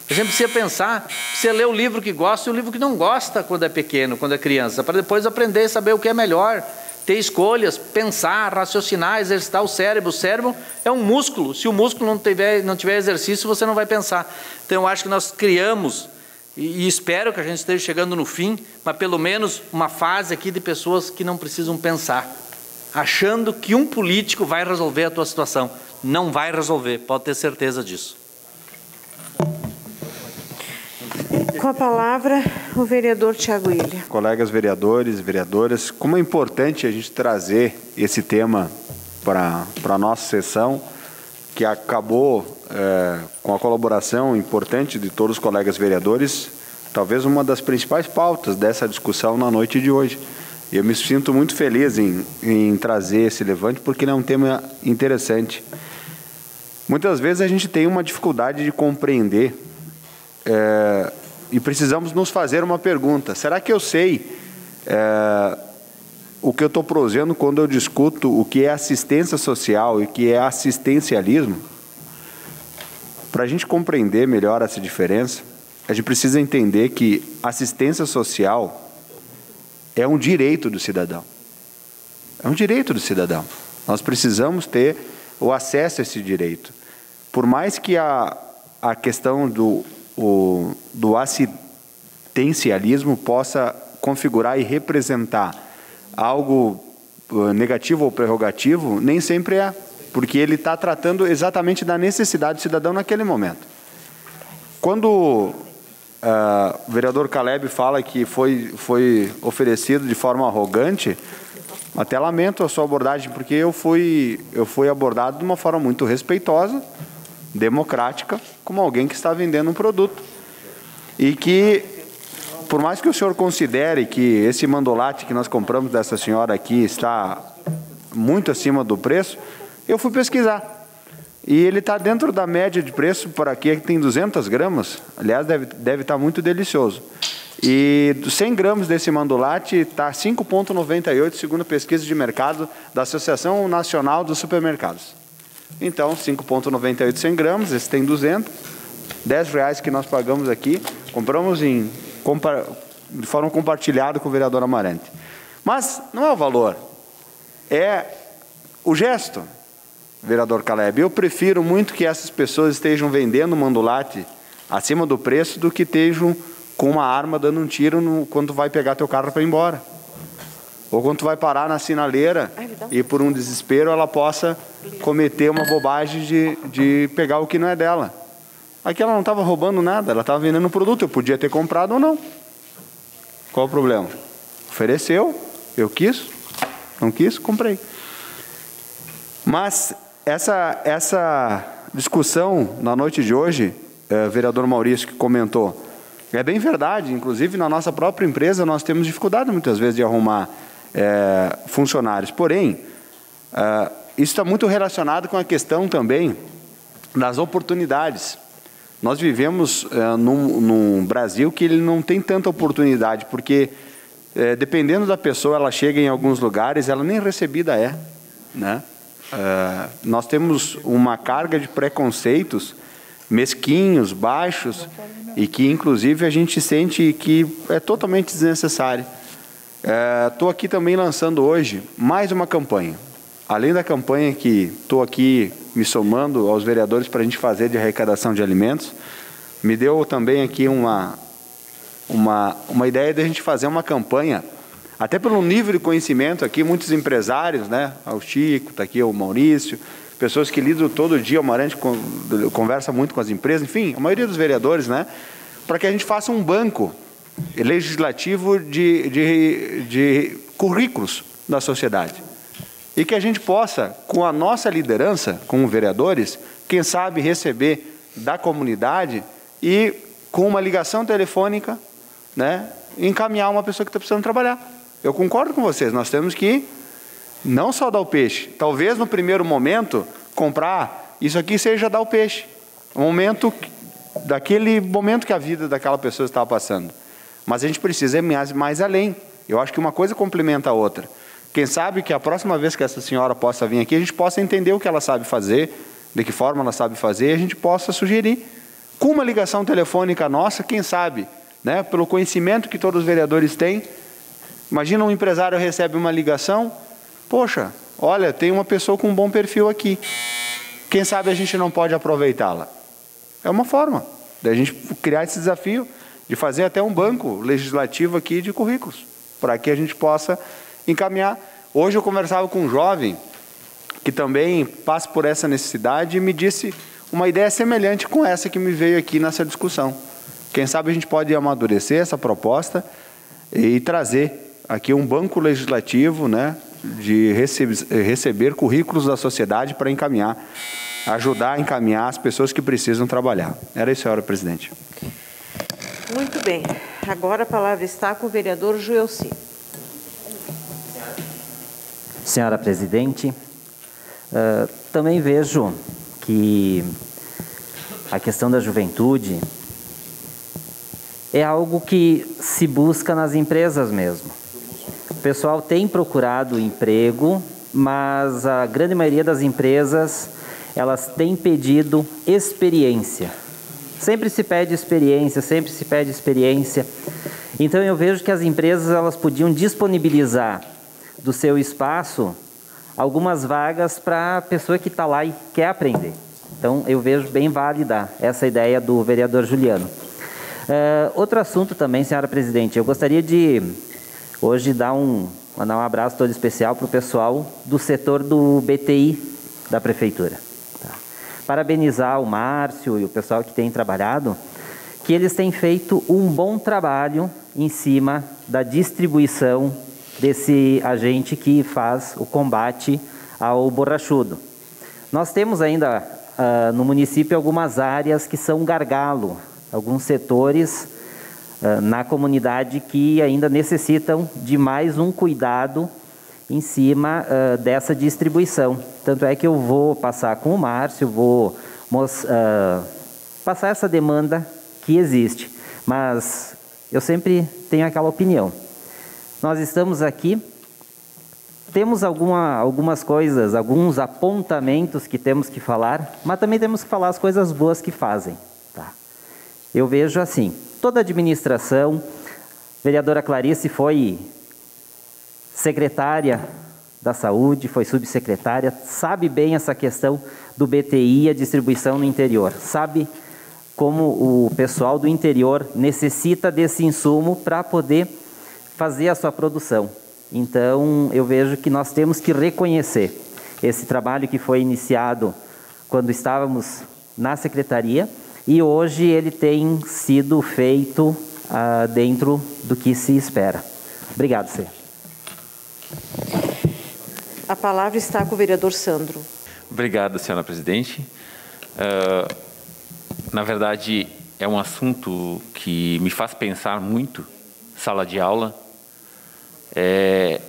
A gente precisa pensar, precisa ler o livro que gosta e o livro que não gosta quando é pequeno, quando é criança, para depois aprender a saber o que é melhor, ter escolhas, pensar, raciocinar, exercitar o cérebro. O cérebro é um músculo, se o músculo não tiver exercício, você não vai pensar. Então eu acho que nós criamos, e espero que a gente esteja chegando no fim, mas pelo menos uma fase aqui de pessoas que não precisam pensar, achando que um político vai resolver a tua situação. Não vai resolver, pode ter certeza disso. Com a palavra, o vereador Thiago Willian. Colegas vereadores e vereadoras, como é importante a gente trazer esse tema para a nossa sessão, que acabou com a colaboração importante de todos os colegas vereadores, talvez uma das principais pautas dessa discussão na noite de hoje. Eu me sinto muito feliz em trazer esse levante, porque ele é um tema interessante. Muitas vezes a gente tem uma dificuldade de compreender e precisamos nos fazer uma pergunta. Será que eu sei o que eu estou prosseando quando eu discuto o que é assistência social e o que é assistencialismo? Para a gente compreender melhor essa diferença, a gente precisa entender que assistência social é um direito do cidadão. É um direito do cidadão. Nós precisamos ter o acesso a esse direito. Por mais que a questão do assistencialismo possa configurar e representar algo negativo ou prerrogativo, nem sempre é, porque ele está tratando exatamente da necessidade do cidadão naquele momento. Quando o vereador Caleb fala que foi oferecido de forma arrogante, até lamento a sua abordagem, porque eu fui abordado de uma forma muito respeitosa, democrática, como alguém que está vendendo um produto. E que, por mais que o senhor considere que esse mandolate que nós compramos dessa senhora aqui está muito acima do preço, eu fui pesquisar. E ele está dentro da média de preço, para aqui que tem 200 gramas, aliás, deve estar muito delicioso. E 100 gramas desse mandolate está 5,98, segundo a pesquisa de mercado da Associação Nacional dos Supermercados. Então, 5,98 100 gramas, esse tem 200, R$10 que nós pagamos aqui, compramos de forma compartilhada com o vereador Amarante. Mas não é o valor, é o gesto, vereador Caleb. Eu prefiro muito que essas pessoas estejam vendendo mandolate acima do preço do que estejam com uma arma dando um tiro quando vai pegar teu carro para ir embora. Ou quando tu vai parar na sinaleira e por um desespero ela possa cometer uma bobagem de pegar o que não é dela. Aqui ela não estava roubando nada, ela estava vendendo um produto, eu podia ter comprado ou não. Qual o problema? Ofereceu, eu quis, não quis, comprei. Mas essa discussão na noite de hoje, vereador Maurício que comentou, é bem verdade. Inclusive na nossa própria empresa nós temos dificuldade muitas vezes de arrumar funcionários. Porém, isso está muito relacionado com a questão também das oportunidades. Nós vivemos num Brasil que ele não tem tanta oportunidade, porque dependendo da pessoa, ela chega em alguns lugares, ela nem recebida é, né? Nós temos uma carga de preconceitos mesquinhos, baixos, e que inclusive a gente sente que é totalmente desnecessário. Estou aqui também lançando hoje mais uma campanha. Além da campanha que estou aqui me somando aos vereadores para a gente fazer de arrecadação de alimentos, me deu também aqui uma ideia de a gente fazer uma campanha, até pelo nível de conhecimento aqui, muitos empresários, né? O Chico, está aqui o Maurício, pessoas que lidam todo dia, o Marante conversa muito com as empresas, enfim, a maioria dos vereadores, né? Para que a gente faça um banco legislativo de currículos da sociedade. E que a gente possa, com a nossa liderança, como vereadores, quem sabe receber da comunidade e, com uma ligação telefônica, né, encaminhar uma pessoa que está precisando trabalhar. Eu concordo com vocês, nós temos que não só dar o peixe, talvez no primeiro momento, comprar, isso aqui seja dar o peixe. Um momento, daquele momento que a vida daquela pessoa estava passando. Mas a gente precisa ir mais além. Eu acho que uma coisa complementa a outra. Quem sabe que a próxima vez que essa senhora possa vir aqui, a gente possa entender o que ela sabe fazer, de que forma ela sabe fazer, e a gente possa sugerir. Com uma ligação telefônica nossa, quem sabe, né, pelo conhecimento que todos os vereadores têm, imagina um empresário recebe uma ligação, poxa, olha, tem uma pessoa com um bom perfil aqui. Quem sabe a gente não pode aproveitá-la? É uma forma da gente criar esse desafio de fazer até um banco legislativo aqui de currículos, para que a gente possa encaminhar. Hoje eu conversava com um jovem que também passa por essa necessidade e me disse uma ideia semelhante com essa que me veio aqui nessa discussão. Quem sabe a gente pode amadurecer essa proposta e trazer aqui um banco legislativo, né, de receber currículos da sociedade para encaminhar, ajudar a encaminhar as pessoas que precisam trabalhar. Era isso, senhora presidente. Muito bem. Agora a palavra está com o vereador Joelci. Senhora presidente, também vejo que a questão da juventude é algo que se busca nas empresas mesmo. O pessoal tem procurado emprego, mas a grande maioria das empresas, elas têm pedido experiência. Sempre se pede experiência, sempre se pede experiência. Então eu vejo que as empresas, elas podiam disponibilizar do seu espaço algumas vagas para a pessoa que está lá e quer aprender. Então eu vejo bem válida essa ideia do vereador Juliano. Outro assunto também, senhora presidente, eu gostaria de hoje mandar um abraço todo especial para o pessoal do setor do BTI da Prefeitura. Tá? Parabenizar o Márcio e o pessoal que tem trabalhado, que eles têm feito um bom trabalho em cima da distribuição desse agente que faz o combate ao borrachudo. Nós temos ainda no município algumas áreas que são gargalo, alguns setores na comunidade que ainda necessitam de mais um cuidado em cima dessa distribuição. Tanto é que eu vou passar com o Márcio, vou passar essa demanda que existe. Mas eu sempre tenho aquela opinião. Nós estamos aqui, temos algumas coisas, alguns apontamentos que temos que falar, mas também temos que falar as coisas boas que fazem. Tá? Eu vejo assim, toda a administração, a vereadora Clarice foi secretária da Saúde, foi subsecretária, sabe bem essa questão do BTI e a distribuição no interior, sabe como o pessoal do interior necessita desse insumo para poder fazer a sua produção. Então, eu vejo que nós temos que reconhecer esse trabalho que foi iniciado quando estávamos na secretaria e hoje ele tem sido feito dentro do que se espera. Obrigado, senhor. A palavra está com o vereador Sandro. Obrigado, senhora presidente. Na verdade, é um assunto que me faz pensar muito, sala de aula. É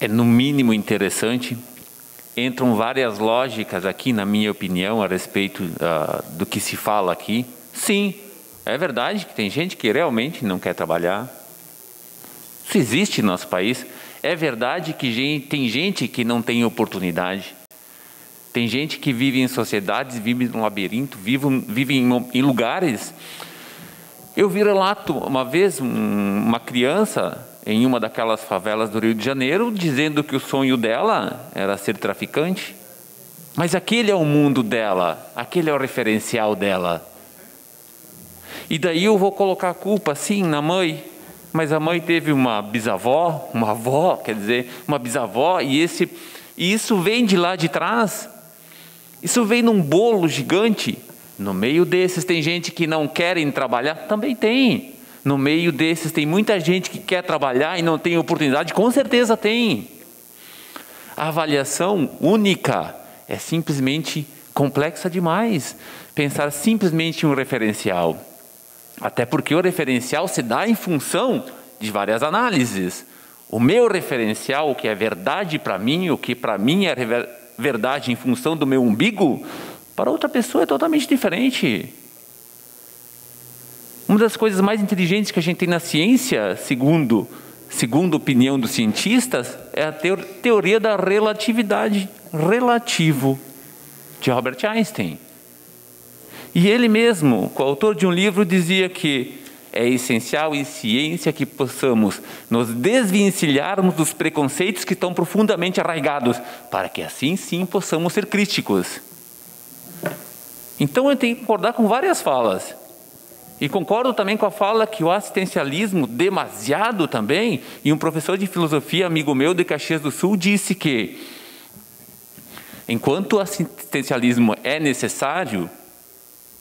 no mínimo interessante. Entram várias lógicas aqui, na minha opinião, a respeito do que se fala aqui. Sim, é verdade que tem gente que realmente não quer trabalhar. Isso existe no nosso país. É verdade que tem gente que não tem oportunidade. Tem gente que vive em sociedades, vive num labirinto, vive em lugares. Eu vi relato uma vez, uma criança em uma daquelas favelas do Rio de Janeiro, dizendo que o sonho dela era ser traficante. Mas aquele é o mundo dela, aquele é o referencial dela. E daí eu vou colocar a culpa, sim, na mãe. Mas a mãe teve uma bisavó, uma avó, quer dizer, uma bisavó, e isso vem de lá de trás. Isso vem num bolo gigante. No meio desses tem gente que não querem trabalhar? Também tem. No meio desses tem muita gente que quer trabalhar e não tem oportunidade? Com certeza tem. A avaliação única é simplesmente complexa demais. Pensar simplesmente em um referencial. Até porque o referencial se dá em função de várias análises. O meu referencial, o que é verdade para mim, o que para mim é verdade em função do meu umbigo, para outra pessoa é totalmente diferente. Uma das coisas mais inteligentes que a gente tem na ciência, segundo a opinião dos cientistas, é a teoria da relatividade, relativo, de Albert Einstein. E ele mesmo, coautor de um livro, dizia que é essencial em ciência que possamos nos desvencilharmos dos preconceitos que estão profundamente arraigados, para que assim sim possamos ser críticos. Então eu tenho que concordar com várias falas. E concordo também com a fala que o assistencialismo, demasiado também, e um professor de filosofia, amigo meu de Caxias do Sul, disse que enquanto o assistencialismo é necessário,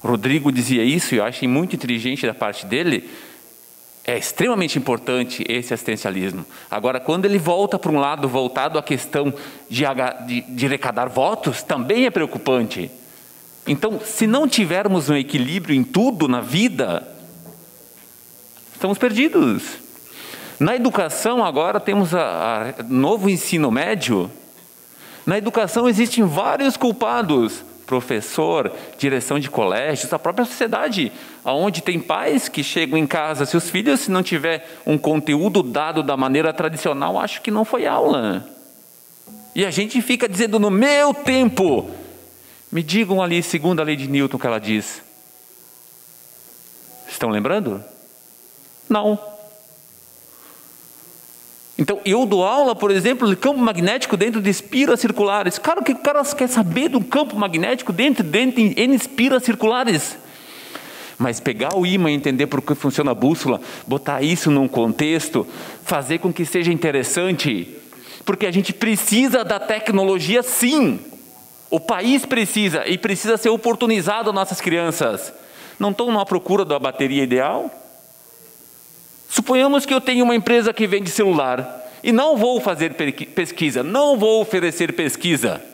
Rodrigo dizia isso, e eu achei muito inteligente da parte dele, é extremamente importante esse assistencialismo. Agora, quando ele volta para um lado voltado à questão de arrecadar votos, também é preocupante. Então, se não tivermos um equilíbrio em tudo na vida, estamos perdidos. Na educação, agora temos novo ensino médio. Na educação existem vários culpados. Professor, direção de colégios, a própria sociedade, onde tem pais que chegam em casa, seus filhos, se não tiver um conteúdo dado da maneira tradicional, acho que não foi aula. E a gente fica dizendo, no meu tempo, me digam ali, segundo a lei de Newton, o que ela diz. Estão lembrando? Não. Então, eu dou aula, por exemplo, de campo magnético dentro de espiras circulares. Claro que o cara quer saber do campo magnético dentro de espiras circulares. Mas pegar o ímã e entender por que funciona a bússola, botar isso num contexto, fazer com que seja interessante, porque a gente precisa da tecnologia, sim. O país precisa, e precisa ser oportunizado nossas crianças. Não estão na procura da bateria ideal? Suponhamos que eu tenho uma empresa que vende celular e não vou fazer pesquisa, não vou oferecer pesquisa,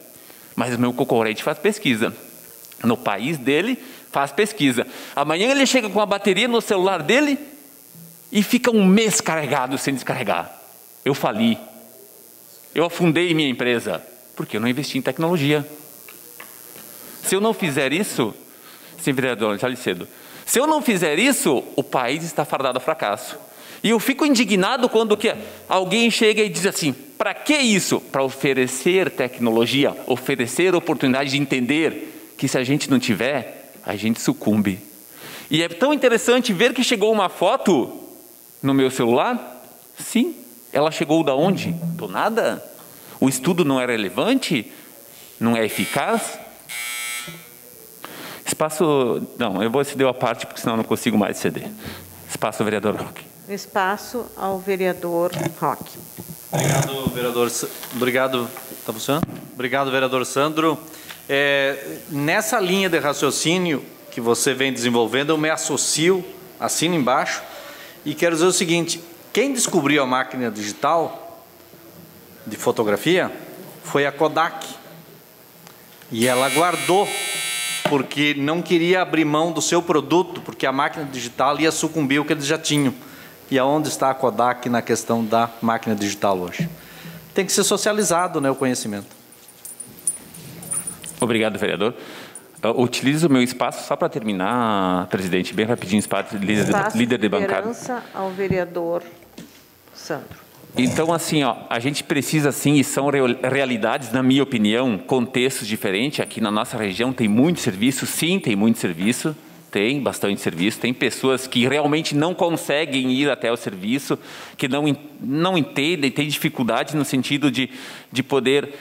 mas o meu concorrente faz pesquisa. No país dele, faz pesquisa. Amanhã ele chega com a bateria no celular dele e fica um mês carregado sem descarregar. Eu fali. Eu afundei minha empresa, porque eu não investi em tecnologia. Se eu não fizer isso, sim, vereador, já lhe cedo. Se eu não fizer isso, o país está fardado a fracasso. E eu fico indignado quando alguém chega e diz assim, para que isso? Para oferecer tecnologia, oferecer oportunidade de entender que se a gente não tiver, a gente sucumbe. E é tão interessante ver que chegou uma foto no meu celular. Sim, ela chegou da onde? Do nada. O estudo não é relevante? Não é eficaz? Espaço... Não, eu vou ceder a parte, porque senão eu não consigo mais ceder. Espaço ao vereador Roque. Espaço ao vereador Roque. Obrigado, vereador. Obrigado. Está funcionando? Obrigado, vereador Sandro. Nessa linha de raciocínio que você vem desenvolvendo, eu me associo, assino embaixo, e quero dizer o seguinte, quem descobriu a máquina digital de fotografia foi a Kodak. E ela guardou, porque não queria abrir mão do seu produto, porque a máquina digital ia sucumbir ao que eles já tinham. E aonde está a Kodak na questão da máquina digital hoje? Tem que ser socializado, né, o conhecimento. Obrigado, vereador. Utilizo o meu espaço só para terminar, presidente, bem rapidinho, espaço líder de bancada. Ao vereador Sandro. Então, assim, a gente precisa, sim, e são realidades, na minha opinião, contextos diferentes. Aqui na nossa região tem muito serviço, sim, tem muito serviço, tem bastante serviço. Tem pessoas que realmente não conseguem ir até o serviço, que não entendem, têm dificuldade no sentido de poder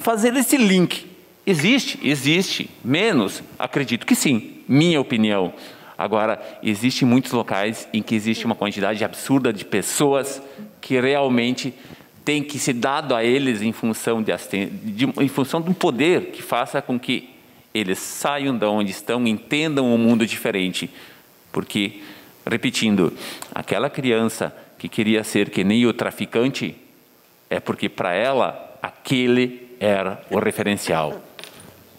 fazer esse link. Existe, menos, acredito que sim, minha opinião. Agora, existem muitos locais em que existe uma quantidade absurda de pessoas que realmente tem que ser dado a eles em função de um poder que faça com que eles saiam de onde estão, entendam um mundo diferente. Porque, repetindo, aquela criança que queria ser que nem o traficante, é porque para ela aquele era o referencial.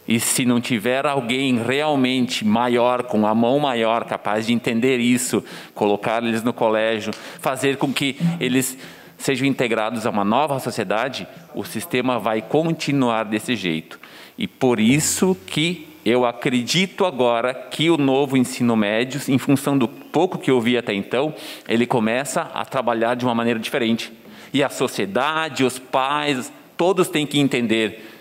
E se não tiver alguém realmente maior, com a mão maior, capaz de entender isso, colocar eles no colégio, fazer com que eles sejam integrados a uma nova sociedade, o sistema vai continuar desse jeito. E por isso que eu acredito agora que o novo ensino médio, em função do pouco que eu vi até então, ele começa a trabalhar de uma maneira diferente. E a sociedade, os pais, todos têm que entender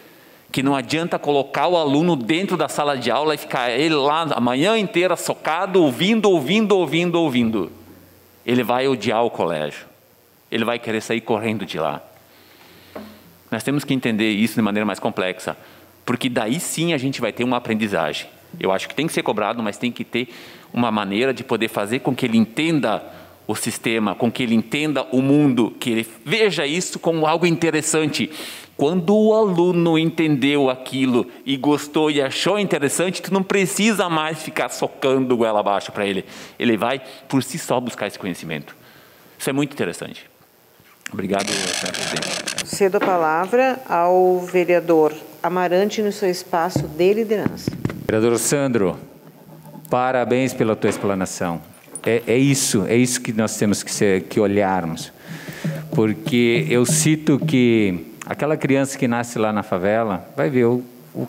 que não adianta colocar o aluno dentro da sala de aula e ficar ele lá a manhã inteira socado, ouvindo. Ele vai odiar o colégio. Ele vai querer sair correndo de lá. Nós temos que entender isso de maneira mais complexa, porque daí sim a gente vai ter uma aprendizagem. Eu acho que tem que ser cobrado, mas tem que ter uma maneira de poder fazer com que ele entenda o sistema, com que ele entenda o mundo, que ele veja isso como algo interessante. Quando o aluno entendeu aquilo e gostou e achou interessante, tu não precisa mais ficar socando goela abaixo para ele. Ele vai, por si só, buscar esse conhecimento. Isso é muito interessante. Obrigado, senhor presidente. Cedo a palavra ao vereador Amarante no seu espaço de liderança. Vereador Sandro, parabéns pela tua explanação. É isso que nós temos que olharmos. Porque eu cito que aquela criança que nasce lá na favela vai ver o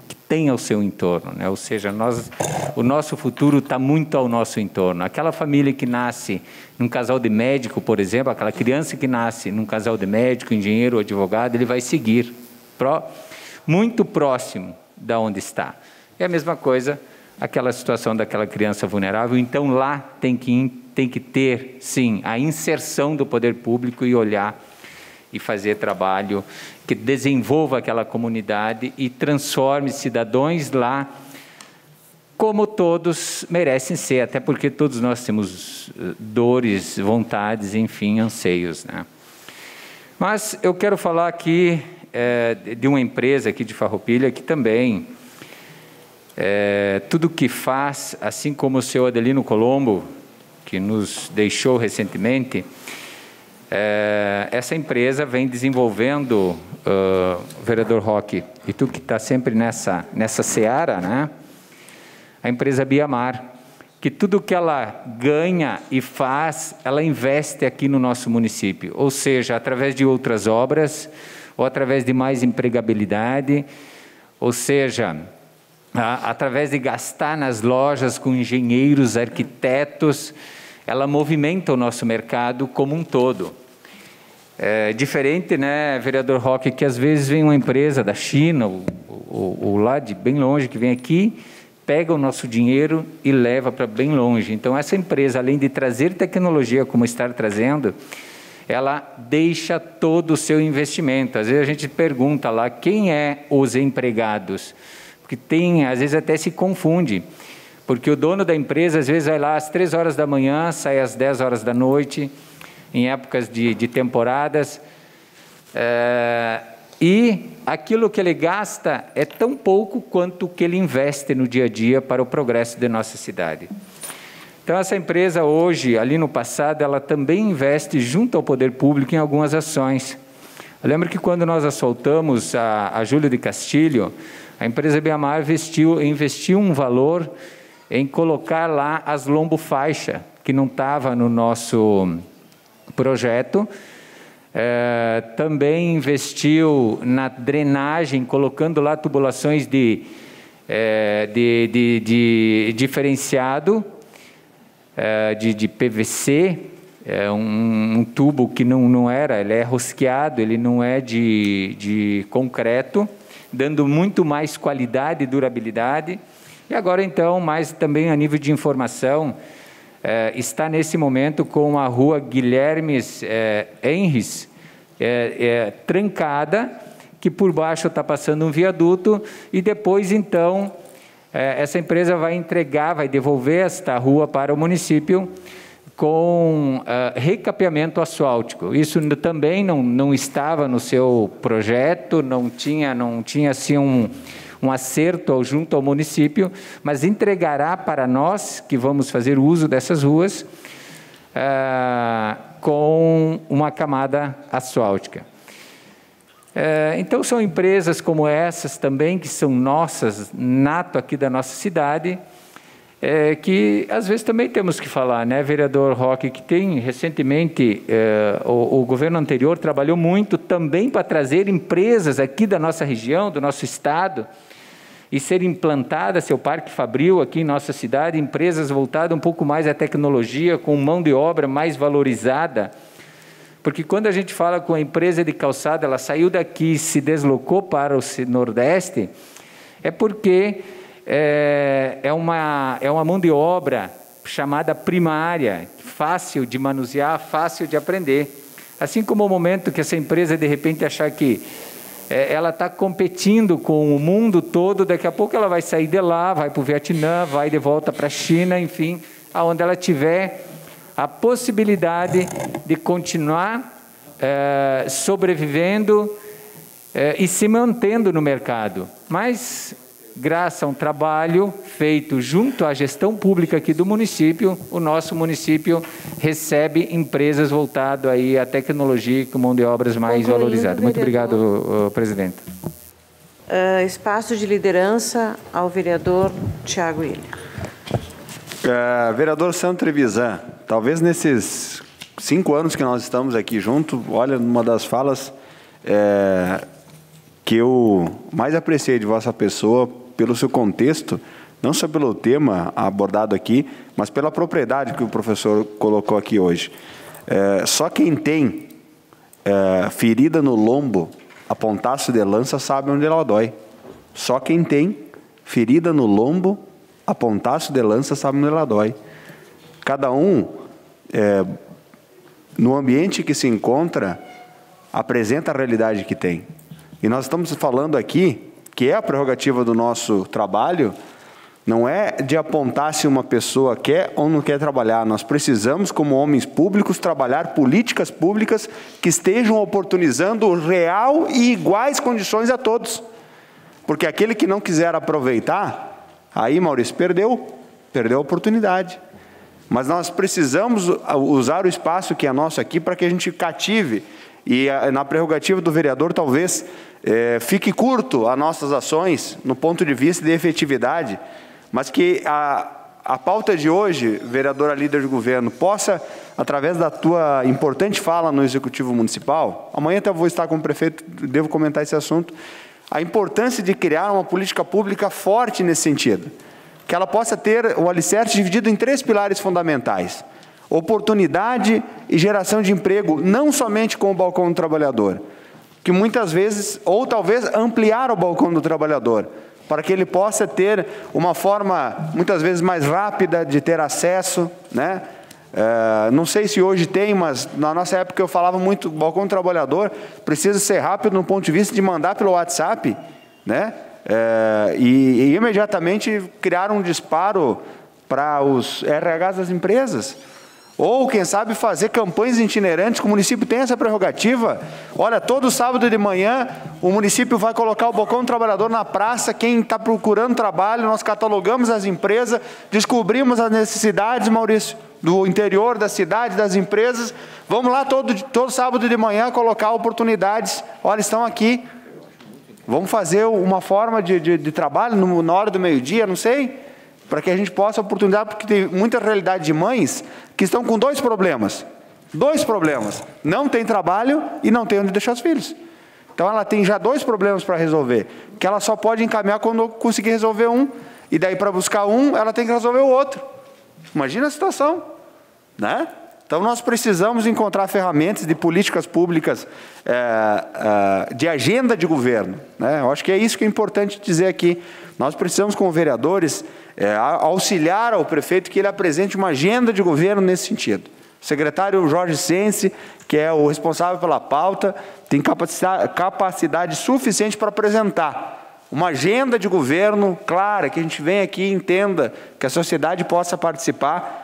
que tem ao seu entorno, né? Ou seja, o nosso futuro está muito ao nosso entorno. Aquela família que nasce num casal de médico, por exemplo, aquela criança que nasce num casal de médico, engenheiro ou advogado, ele vai seguir muito próximo da onde está. É a mesma coisa aquela situação daquela criança vulnerável. Então lá tem que ter, sim, a inserção do poder público e olhar e fazer trabalho que desenvolva aquela comunidade e transforme cidadãos lá como todos merecem ser, até porque todos nós temos dores, vontades, enfim, anseios, né? Mas eu quero falar aqui de uma empresa aqui de Farroupilha que também, tudo que faz, assim como o senhor Adelino Colombo, que nos deixou recentemente, essa empresa vem desenvolvendo, vereador Roque, e tu que está sempre nessa seara, né? A empresa Biamar, que tudo que ela ganha e faz, ela investe aqui no nosso município, ou seja, através de outras obras, ou através de mais empregabilidade, ou seja, através de gastar nas lojas com engenheiros, arquitetos, ela movimenta o nosso mercado como um todo. É diferente, né, vereador Roque, que às vezes vem uma empresa da China, ou lá de bem longe, que vem aqui, pega o nosso dinheiro e leva para bem longe. Então, essa empresa, além de trazer tecnologia como está trazendo, ela deixa todo o seu investimento. Às vezes a gente pergunta lá, quem é os empregados? Porque às vezes até se confunde. Porque o dono da empresa, às vezes, vai lá às 3 horas da manhã, sai às 10 horas da noite, em épocas de temporadas, e aquilo que ele gasta é tão pouco quanto o que ele investe no dia a dia para o progresso de nossa cidade. Então, essa empresa hoje, ali no passado, ela também investe junto ao poder público em algumas ações. Eu lembro que quando nós assaltamos a Júlio de Castilho, a empresa Biamar investiu um valor em colocar lá as lombofaixa, que não estava no nosso projeto. Também investiu na drenagem, colocando lá tubulações de diferenciado, de PVC, um tubo que não era, ele é rosqueado, ele não é de concreto, dando muito mais qualidade e durabilidade. E agora, então, mais também a nível de informação, está nesse momento com a rua Guilhermes Henris trancada, que por baixo está passando um viaduto, e depois, então, essa empresa vai devolver esta rua para o município, com recapeamento asfáltico. Isso também não estava no seu projeto, não tinha assim um acerto junto ao município, mas entregará para nós, que vamos fazer uso dessas ruas, com uma camada asfáltica. Então, são empresas como essas também, que são nossas, nato aqui da nossa cidade, que às vezes também temos que falar, né, vereador Roque, que tem recentemente, o governo anterior trabalhou muito também para trazer empresas aqui da nossa região, do nosso estado, e ser implantada seu parque fabril aqui em nossa cidade, empresas voltadas um pouco mais à tecnologia, com mão de obra mais valorizada, porque quando a gente fala com a empresa de calçada, ela saiu daqui e se deslocou para o Nordeste, é porque é uma mão de obra chamada primária, fácil de manusear, fácil de aprender. Assim como o momento que essa empresa de repente achar que ela está competindo com o mundo todo, daqui a pouco ela vai sair de lá, vai para o Vietnã, vai de volta para a China, enfim, aonde ela tiver a possibilidade de continuar sobrevivendo e se mantendo no mercado. Mas, graças a um trabalho feito junto à gestão pública aqui do município, o nosso município recebe empresas voltadas aí à tecnologia e com mão de obras mais valorizadas. Muito obrigado, presidente. Espaço de liderança ao vereador Tiago William. Vereador Sandro Trevisan, talvez nesses 5 anos que nós estamos aqui juntos, olha, numa das falas que eu mais apreciei de vossa pessoa, pelo seu contexto, não só pelo tema abordado aqui, mas pela propriedade que o professor colocou aqui hoje. Só quem tem ferida no lombo, a pontaço de lança, sabe onde ela dói. Só quem tem ferida no lombo, a pontaço de lança, sabe onde ela dói. Cada um, no ambiente que se encontra, apresenta a realidade que tem. E nós estamos falando aqui, que é a prerrogativa do nosso trabalho, não é de apontar se uma pessoa quer ou não quer trabalhar. Nós precisamos, como homens públicos, trabalhar políticas públicas que estejam oportunizando real e iguais condições a todos. Porque aquele que não quiser aproveitar, aí, Maurício, perdeu a oportunidade. Mas nós precisamos usar o espaço que é nosso aqui para que a gente cative. E na prerrogativa do vereador, talvez fique curto as nossas ações, no ponto de vista de efetividade, mas que a pauta de hoje, vereadora líder de governo, possa, através da tua importante fala no Executivo Municipal, amanhã até vou estar com o prefeito, devo comentar esse assunto, a importância de criar uma política pública forte nesse sentido, que ela possa ter o alicerce dividido em 3 pilares fundamentais: oportunidade e geração de emprego, não somente com o balcão do trabalhador, que muitas vezes, ou talvez ampliar o balcão do trabalhador, para que ele possa ter uma forma, muitas vezes, mais rápida de ter acesso, né? Não sei se hoje tem, mas na nossa época eu falava muito, o balcão do trabalhador precisa ser rápido no ponto de vista de mandar pelo WhatsApp, né? E imediatamente criar um disparo para os RHs das empresas. Ou, quem sabe, fazer campanhas itinerantes, que o município tem essa prerrogativa. Olha, todo sábado de manhã, o município vai colocar o balcão do trabalhador na praça. Quem está procurando trabalho, nós catalogamos as empresas, descobrimos as necessidades, Maurício, do interior da cidade, das empresas. Vamos lá todo sábado de manhã colocar oportunidades. Olha, estão aqui. Vamos fazer uma forma de trabalho na hora do meio-dia, não sei, para que a gente possa oportunizar, porque tem muita realidade de mães que estão com 2 problemas. 2 problemas. Não tem trabalho e não tem onde deixar os filhos. Então ela tem já 2 problemas para resolver, que ela só pode encaminhar quando conseguir resolver um. E daí, para buscar um, ela tem que resolver o outro. Imagina a situação, né? Então nós precisamos encontrar ferramentas de políticas públicas, de agenda de governo, né? Eu acho que é isso que é importante dizer aqui. Nós precisamos, como vereadores, auxiliar ao prefeito que ele apresente uma agenda de governo nesse sentido. O secretário Jorge Sense, que é o responsável pela pauta, tem capacidade suficiente para apresentar uma agenda de governo clara, que a gente venha aqui e entenda, que a sociedade possa participar,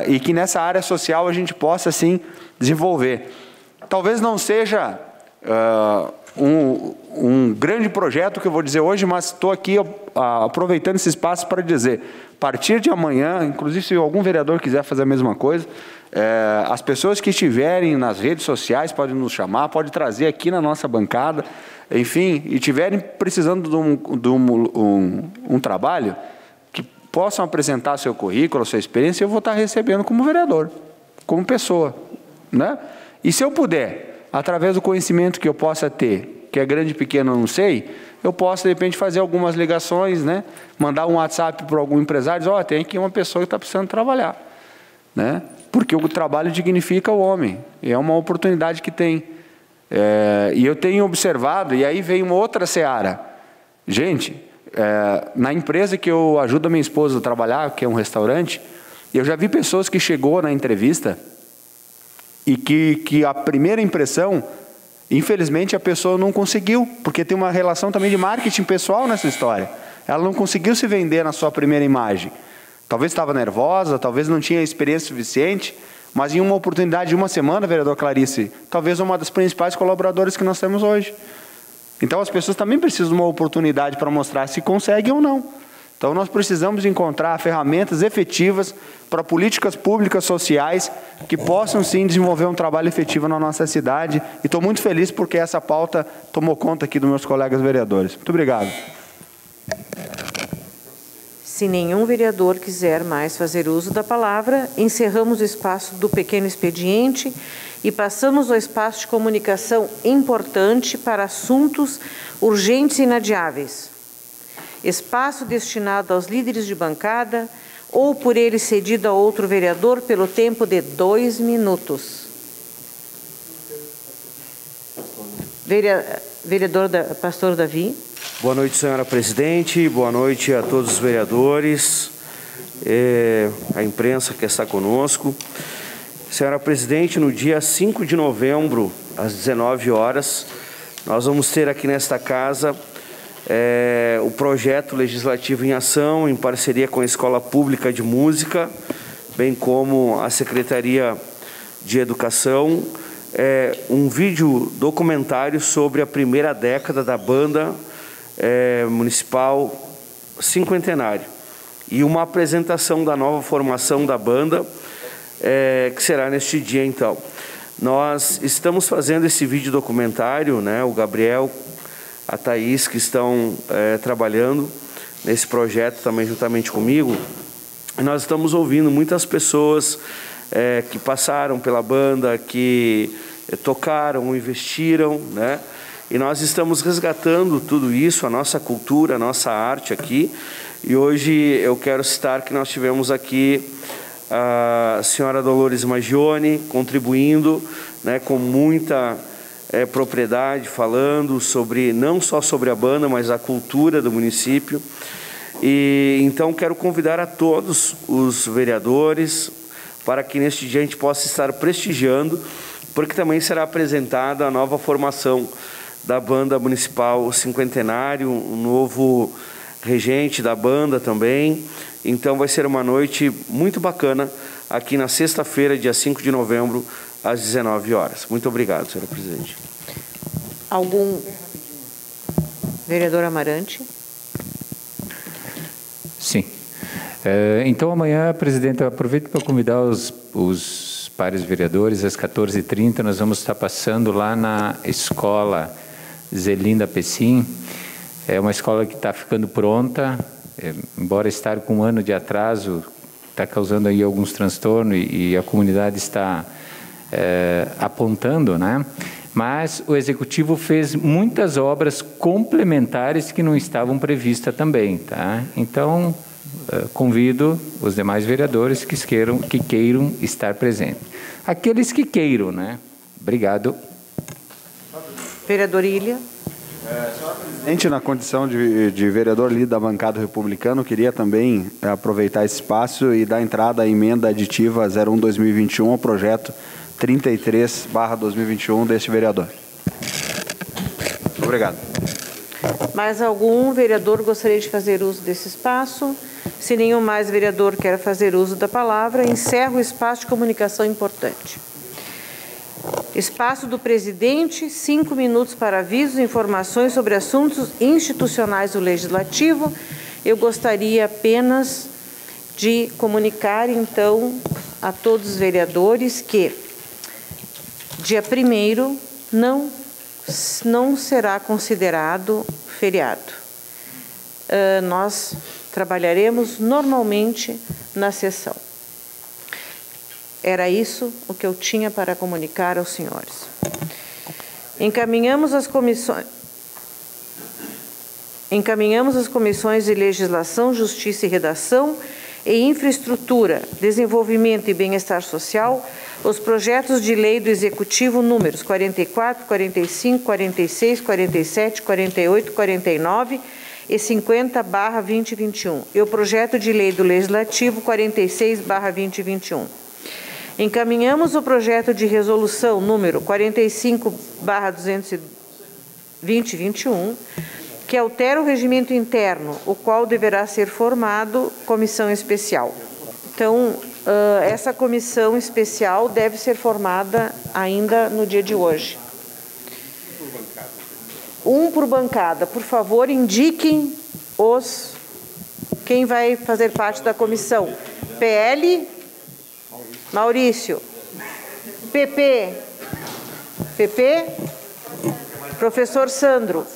e que nessa área social a gente possa, sim, desenvolver. Talvez não seja um grande projeto que eu vou dizer hoje, mas estou aqui aproveitando esse espaço para dizer, a partir de amanhã, inclusive se algum vereador quiser fazer a mesma coisa, as pessoas que estiverem nas redes sociais podem nos chamar, podem trazer aqui na nossa bancada, enfim, e estiverem precisando de um trabalho, que possam apresentar seu currículo, sua experiência, eu vou estar recebendo como vereador, como pessoa, né? E se eu puder, através do conhecimento que eu possa ter, que é grande, pequeno, não sei, eu posso, de repente, fazer algumas ligações, né? Mandar um WhatsApp para algum empresário, dizer, tem aqui uma pessoa que está precisando trabalhar, né? Porque o trabalho dignifica o homem, e é uma oportunidade que tem. E eu tenho observado, e aí vem uma outra seara. Gente, na empresa que eu ajudo a minha esposa a trabalhar, que é um restaurante, eu já vi pessoas que chegou na entrevista e que a primeira impressão, infelizmente, a pessoa não conseguiu, porque tem uma relação também de marketing pessoal nessa história. Ela não conseguiu se vender na sua primeira imagem. Talvez estava nervosa, talvez não tinha experiência suficiente, mas em uma oportunidade de uma semana, vereador Clarice, talvez uma das principais colaboradoras que nós temos hoje. Então as pessoas também precisam de uma oportunidade para mostrar se conseguem ou não. Então nós precisamos encontrar ferramentas efetivas para políticas públicas sociais que possam sim desenvolver um trabalho efetivo na nossa cidade. E estou muito feliz porque essa pauta tomou conta aqui dos meus colegas vereadores. Muito obrigado. Se nenhum vereador quiser mais fazer uso da palavra, encerramos o espaço do pequeno expediente e passamos ao espaço de comunicação importante para assuntos urgentes e inadiáveis. Espaço destinado aos líderes de bancada ou por ele cedido a outro vereador pelo tempo de 2 minutos. Vereador Pastor Davi. Boa noite, senhora presidente, boa noite a todos os vereadores, a imprensa que está conosco. Senhora presidente, no dia 5 de novembro, às 19 horas, nós vamos ter aqui nesta casa o projeto legislativo em ação, em parceria com a Escola Pública de Música, bem como a Secretaria de Educação, um vídeo documentário sobre a primeira década da banda municipal cinquentenário e uma apresentação da nova formação da banda que será neste dia. Então, nós estamos fazendo esse vídeo documentário, né, o Gabriel, a Thaís, que estão trabalhando nesse projeto também juntamente comigo, e nós estamos ouvindo muitas pessoas que passaram pela banda, que tocaram, investiram, né? E nós estamos resgatando tudo isso, a nossa cultura, a nossa arte aqui. E hoje eu quero citar que nós tivemos aqui a senhora Dolores Magione contribuindo, né, com muita propriedade, falando sobre, não só sobre a banda, mas a cultura do município. E então quero convidar a todos os vereadores para que neste dia a gente possa estar prestigiando, porque também será apresentada a nova formação da banda municipal cinquentenário, um novo regente da banda também. Então vai ser uma noite muito bacana aqui na sexta-feira, dia 5 de novembro, às 19 horas. Muito obrigado, senhora presidente. Algum vereador Amarante? Sim. Então amanhã, presidente, eu aproveito para convidar os pares vereadores, às 14h30, nós vamos estar passando lá na escola Zelinda Pessim. É uma escola que está ficando pronta, embora estar com 1 ano de atraso, está causando aí alguns transtornos e a comunidade está apontando, né? Mas o Executivo fez muitas obras complementares que não estavam previstas também, tá? Então, convido os demais vereadores que queiram estar presentes. Aqueles que queiram, né? Obrigado. Vereador Ilha. Senhora presidente, na condição de vereador líder da bancada republicana, eu queria também aproveitar esse espaço e dar entrada à emenda aditiva 01/2021 ao projeto 33/2021 deste vereador. Obrigado. Mais algum vereador gostaria de fazer uso desse espaço? Se nenhum mais vereador quer fazer uso da palavra, encerro o espaço de comunicação importante. Espaço do presidente, 5 minutos para avisos e informações sobre assuntos institucionais do Legislativo. Eu gostaria apenas de comunicar, então, a todos os vereadores que dia 1º não será considerado feriado. Nós trabalharemos normalmente na sessão. Era isso o que eu tinha para comunicar aos senhores. Encaminhamos as comissões de Legislação, Justiça e Redação e Infraestrutura, Desenvolvimento e Bem-Estar Social, os projetos de lei do Executivo números 44, 45, 46, 47, 48, 49 e 50/2021 e o projeto de lei do Legislativo 46/2021. Encaminhamos o projeto de resolução número 45/2021, que altera o regimento interno, o qual deverá ser formado comissão especial. Então, essa comissão especial deve ser formada ainda no dia de hoje. Um por bancada. Por favor, indiquem quem vai fazer parte da comissão. PL, Maurício. PP, professor Sandro.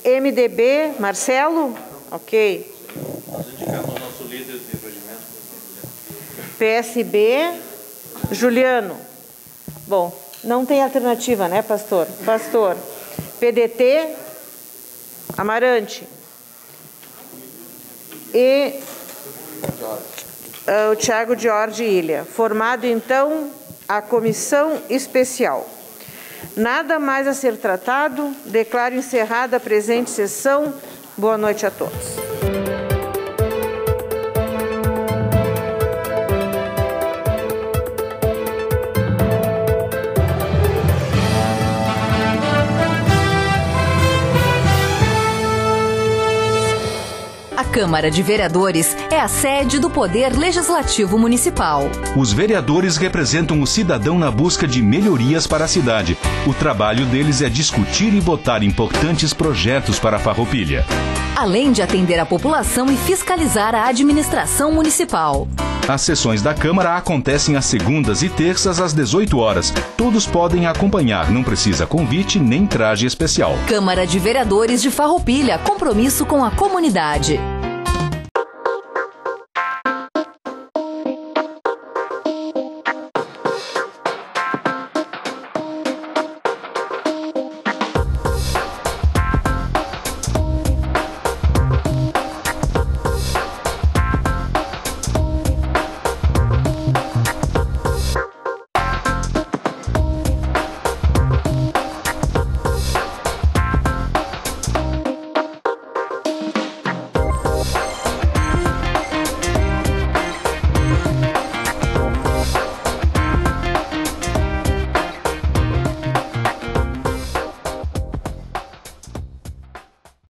MDB, Marcelo? Ok. Nós indicamos o nosso líder de regimento. PSB, Juliano. Bom, não tem alternativa, né, pastor? Pastor. PDT, Amarante. E o Thiago Jorge Ilha. Formado, então, a comissão especial. Nada mais a ser tratado. Declaro encerrada a presente sessão. Boa noite a todos. A Câmara de Vereadores é a sede do Poder Legislativo Municipal. Os vereadores representam o cidadão na busca de melhorias para a cidade. O trabalho deles é discutir e votar importantes projetos para a Farroupilha. Além de atender a população e fiscalizar a administração municipal. As sessões da Câmara acontecem às segundas e terças às 18 horas. Todos podem acompanhar, não precisa convite nem traje especial. Câmara de Vereadores de Farroupilha, compromisso com a comunidade.